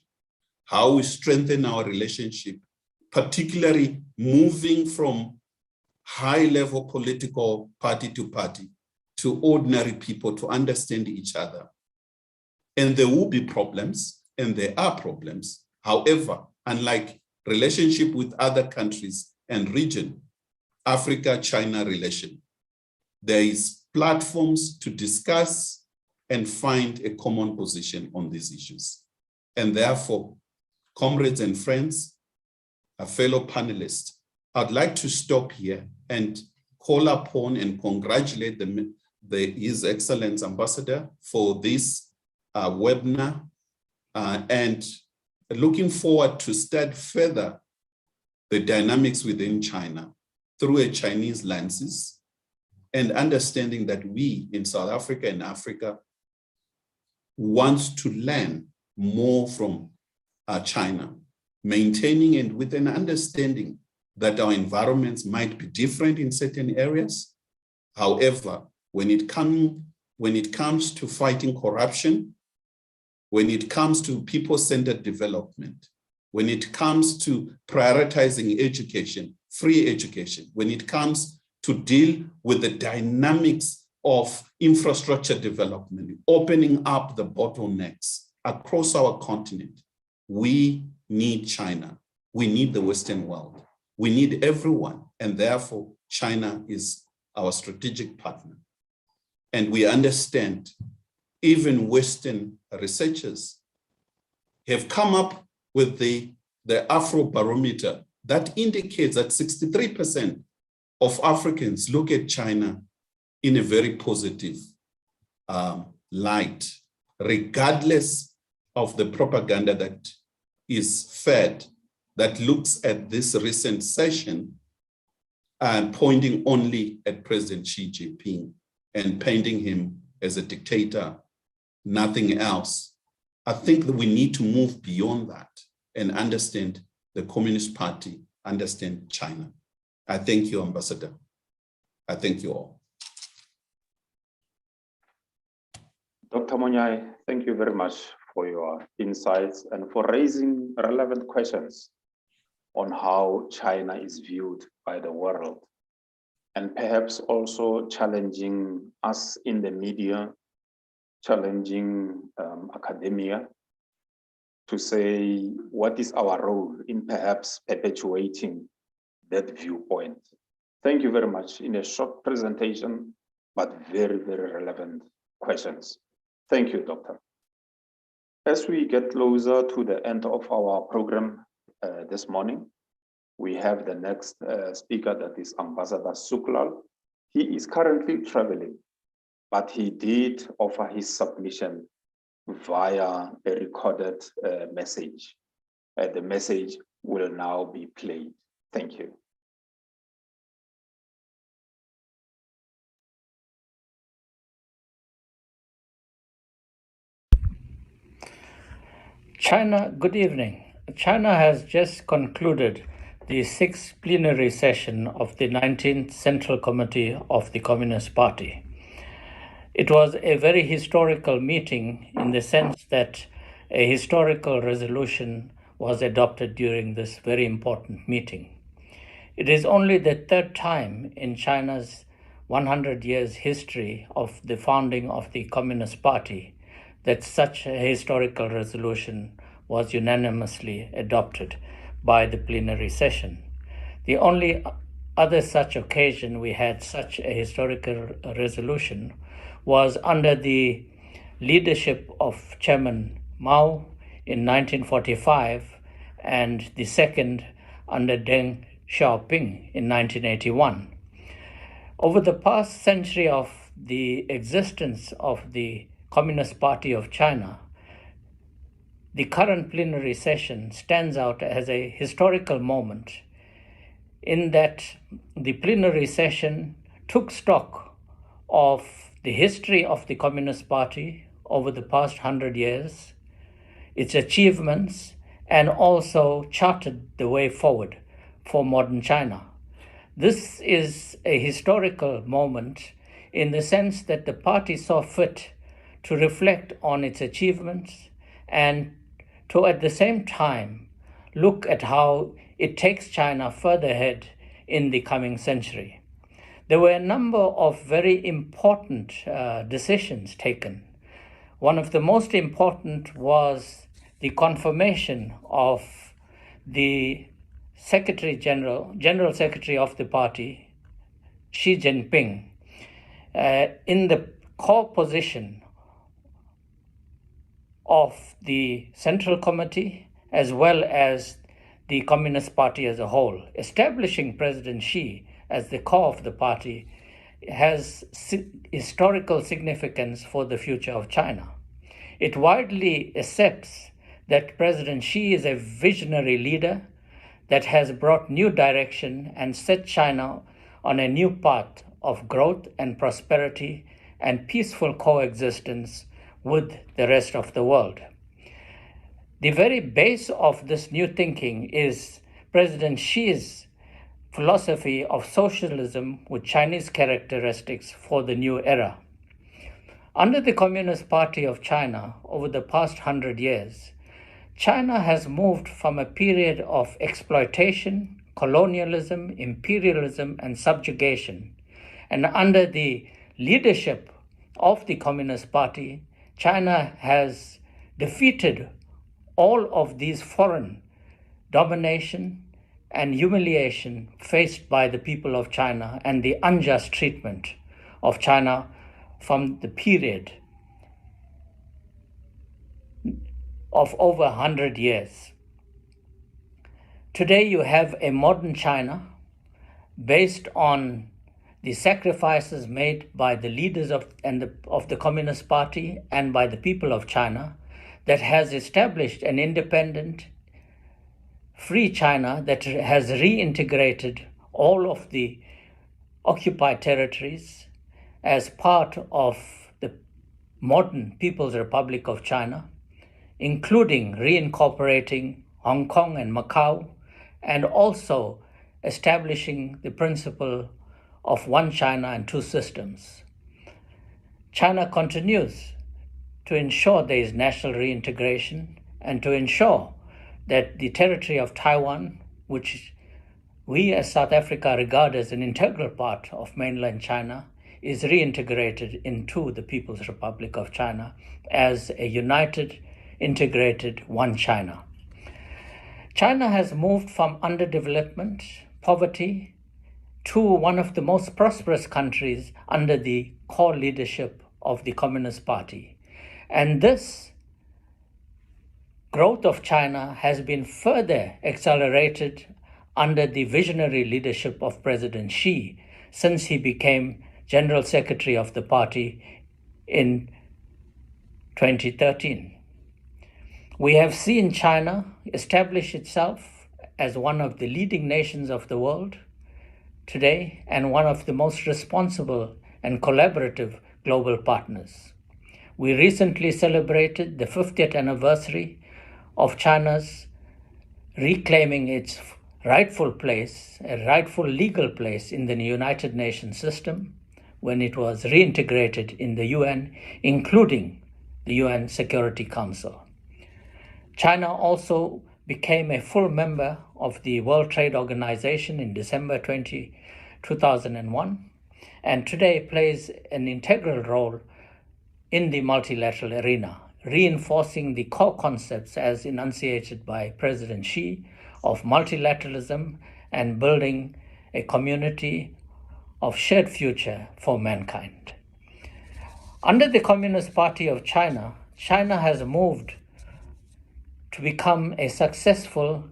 How we strengthen our relationship, particularly moving from high-level political party to party to ordinary people to understand each other. And there will be problems, and there are problems. However, unlike relationship with other countries and region, Africa-China relation, there is platforms to discuss and find a common position on these issues. And therefore, comrades and friends, fellow panelists, I'd like to stop here and call upon and congratulate His Excellency Ambassador for this webinar, and looking forward to study further the dynamics within China through a Chinese lenses, and understanding that we in South Africa and Africa want to learn more from China, maintaining and with an understanding that our environments might be different in certain areas. However, when it comes to fighting corruption, when it comes to people-centered development, when it comes to prioritizing education, free education, when it comes to deal with the dynamics of infrastructure development, opening up the bottlenecks across our continent, we need China. We need the Western world. We need everyone, and therefore China is our strategic partner. And we understand even Western researchers have come up with the Afrobarometer that indicates that 63% of Africans look at China in a very positive light, regardless of the propaganda that is fed, that looks at this recent session and pointing only at President Xi Jinping and painting him as a dictator, nothing else. I think that we need to move beyond that and understand the Communist Party, understand China. I thank you, Ambassador. I thank you all. Dr. Monyai, thank you very much for your insights and for raising relevant questions on how China is viewed by the world, and perhaps also challenging us in the media, challenging academia to say, what is our role in perhaps perpetuating that viewpoint? Thank you very much. In a short presentation, but very, very relevant questions. Thank you, Doctor. As we get closer to the end of our program this morning, we have the next speaker, that is Ambassador Suklal. He is currently traveling, but he did offer his submission via a recorded message. The message will now be played. Thank you. China, good evening. China has just concluded the 6th Plenary session of the 19th Central Committee of the Communist Party. It was a very historical meeting in the sense that a historical resolution was adopted during this very important meeting. It is only the third time in China's 100 years history of the founding of the Communist Party that such a historical resolution was unanimously adopted by the plenary session. The only other such occasion we had such a historical resolution was under the leadership of Chairman Mao in 1945, and the second under Deng Xiaoping in 1981. Over the past century of the existence of the Communist Party of China, the current plenary session stands out as a historical moment in that the plenary session took stock of the history of the Communist Party over the past 100 years, its achievements, and also charted the way forward for modern China. This is a historical moment in the sense that the party saw fit to reflect on its achievements and to at the same time look at how it takes China further ahead in the coming century. There were a number of very important decisions taken. One of the most important was the confirmation of the General Secretary of the party, Xi Jinping, in the core position of the Central Committee as well as the Communist Party as a whole. Establishing President Xi as the core of the party has historical significance for the future of China. It widely accepts that President Xi is a visionary leader that has brought new direction and set China on a new path of growth and prosperity and peaceful coexistence with the rest of the world. The very base of this new thinking is President Xi's philosophy of socialism with Chinese characteristics for the new era. Under the Communist Party of China, over the past 100 years, China has moved from a period of exploitation, colonialism, imperialism, and subjugation. And under the leadership of the Communist Party, China has defeated all of these foreign domination and humiliation faced by the people of China and the unjust treatment of China from the period of over 100 years. Today you have a modern China based on the sacrifices made by the leaders of the Communist Party and by the people of China that has established an independent, free China that has reintegrated all of the occupied territories as part of the modern People's Republic of China, including reincorporating Hong Kong and Macau, and also establishing the principle of one China and two systems. China continues to ensure there is national reintegration and to ensure that the territory of Taiwan, which we as South Africa regard as an integral part of mainland China, is reintegrated into the People's Republic of China as a united, integrated one China. China has moved from underdevelopment, poverty, to one of the most prosperous countries under the core leadership of the Communist Party. And this growth of China has been further accelerated under the visionary leadership of President Xi since he became General Secretary of the party in 2013. We have seen China establish itself as one of the leading nations of the world today and one of the most responsible and collaborative global partners. We recently celebrated the 50th anniversary of China's reclaiming its rightful place, a rightful legal place in the United Nations system when it was reintegrated in the UN, including the UN Security Council. China also became a full member of the World Trade Organization in December 2001, and today plays an integral role in the multilateral arena, reinforcing the core concepts as enunciated by President Xi of multilateralism and building a community of shared future for mankind. Under the Communist Party of China, China has moved to become a successful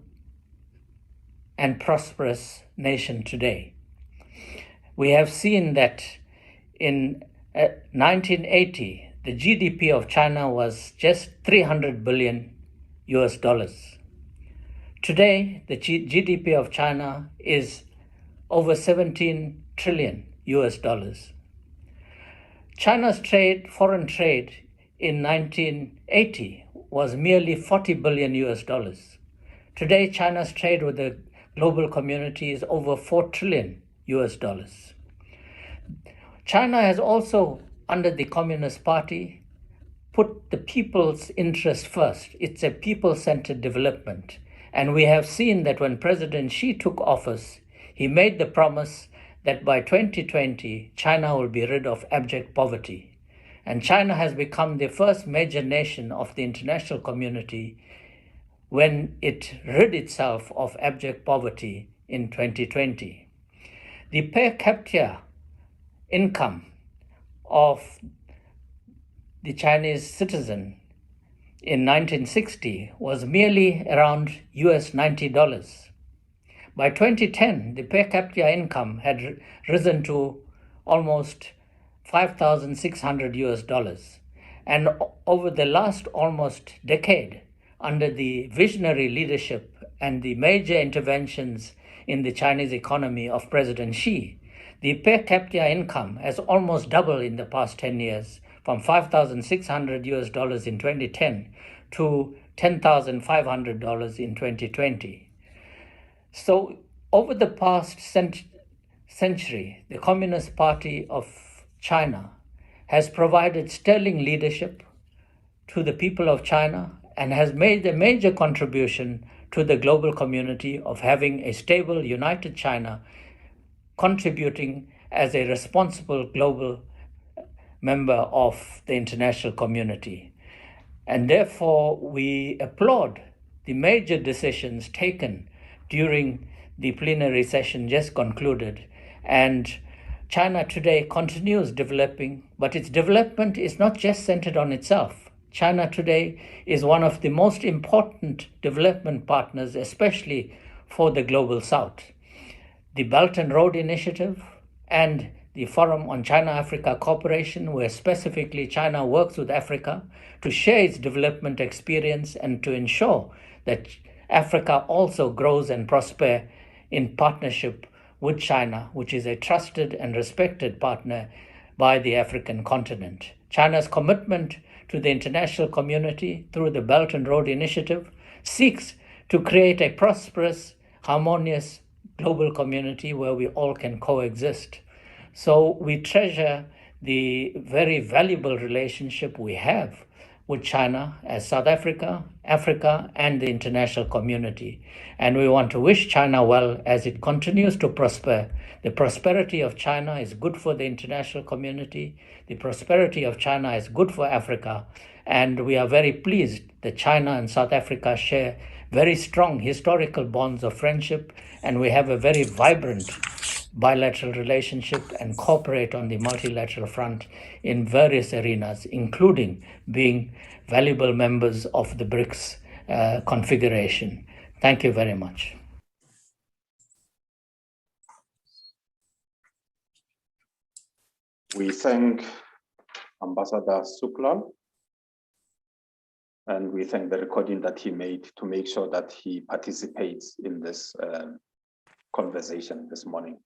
and prosperous nation today. We have seen that in 1980, the GDP of China was just $300 billion US. Today, the GDP of China is over 17 trillion US dollars. China's foreign trade in 1980 was merely 40 billion US dollars. Today, China's trade with the global community is over 4 trillion US dollars. China has also, under the Communist Party, put the people's interest first. It's a people-centered development. And we have seen that when President Xi took office, he made the promise that by 2020, China will be rid of abject poverty. And China has become the first major nation of the international community when it rid itself of abject poverty in 2020. The per capita income of the Chinese citizen in 1960 was merely around US $90. By 2010, the per capita income had risen to almost 5,600 US dollars. And over the last almost decade, under the visionary leadership and the major interventions in the Chinese economy of President Xi, the per capita income has almost doubled in the past 10 years, from 5,600 US dollars in 2010 to $10,500 in 2020. So over the past century, the Communist Party of China has provided sterling leadership to the people of China and has made a major contribution to the global community of having a stable, united China, contributing as a responsible global member of the international community. And therefore, we applaud the major decisions taken during the plenary session just concluded. And China today continues developing, but its development is not just centered on itself. China today is one of the most important development partners, especially for the Global South. The Belt and Road Initiative and the Forum on China-Africa Cooperation, where specifically China works with Africa to share its development experience and to ensure that Africa also grows and prospers in partnership with China, which is a trusted and respected partner by the African continent. China's commitment to the international community through the Belt and Road Initiative seeks to create a prosperous, harmonious global community where we all can coexist. So we treasure the very valuable relationship we have with China as South Africa, Africa, and the international community. And we want to wish China well as it continues to prosper. The prosperity of China is good for the international community. The prosperity of China is good for Africa. And we are very pleased that China and South Africa share very strong historical bonds of friendship, and we have a very vibrant bilateral relationship and cooperate on the multilateral front in various arenas, including being valuable members of the BRICS configuration. Thank you very much. We thank Ambassador Suklal, and we thank the recording that he made to make sure that he participates in this conversation this morning.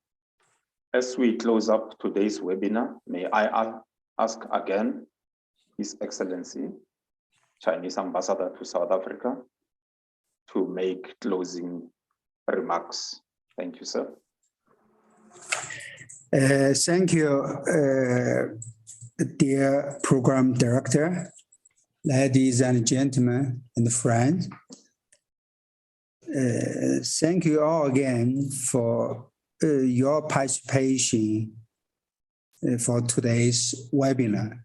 As we close up today's webinar, may I ask again His Excellency, Chinese Ambassador to South Africa, to make closing remarks. Thank you, sir. Thank you, dear Program Director, ladies and gentlemen and friends. Thank you all again for your participation for today's webinar.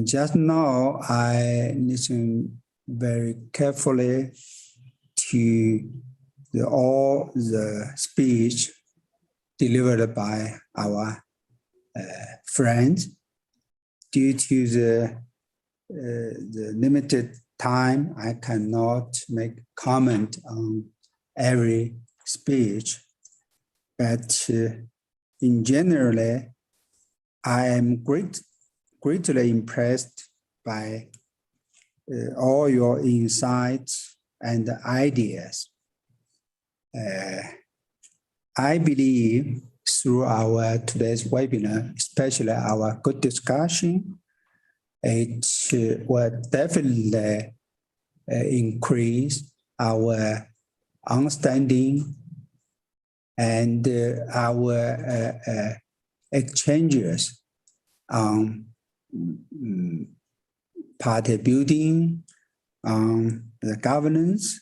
Just now, I listened very carefully to all the speech delivered by our friends. Due to the limited time, I cannot make comment on every speech, but in general, I am greatly impressed by all your insights and ideas. I believe through our today's webinar, especially our good discussion, it will definitely increase our understanding and our exchanges on party building, on the governance,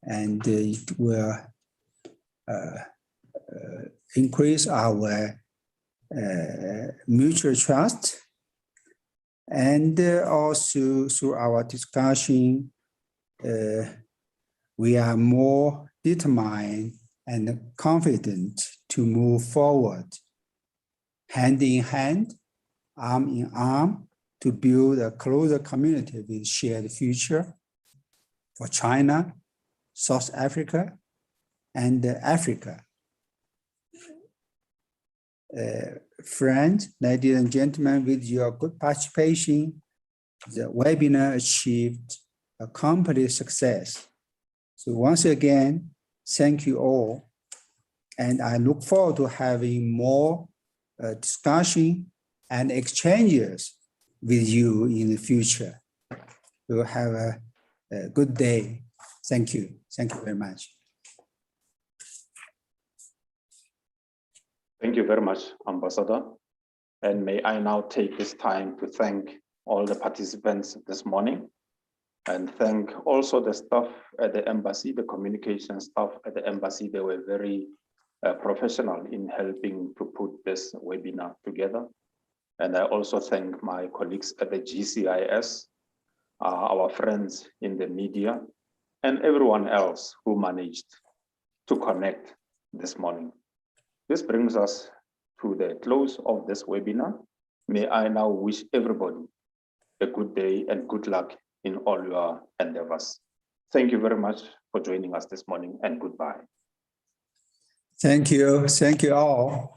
and it will increase our mutual trust. And also through our discussion, we are more determined and confident to move forward, hand in hand, arm in arm, to build a closer community with shared future for China, South Africa, and Africa. Friends, ladies and gentlemen, with your good participation, the webinar achieved a complete success. So once again, thank you all. And I look forward to having more discussion and exchanges with you in the future. We'll have a good day. Thank you. Thank you very much. Thank you very much, Ambassador. And may I now take this time to thank all the participants this morning, and thank also the staff at the embassy, the communication staff at the embassy. They were very professional in helping to put this webinar together. And I also thank my colleagues at the GCIS, our friends in the media, and everyone else who managed to connect this morning. This brings us to the close of this webinar. May I now wish everybody a good day and good luck in all your endeavors. Thank you very much for joining us this morning, and goodbye. Thank you. Thank you all.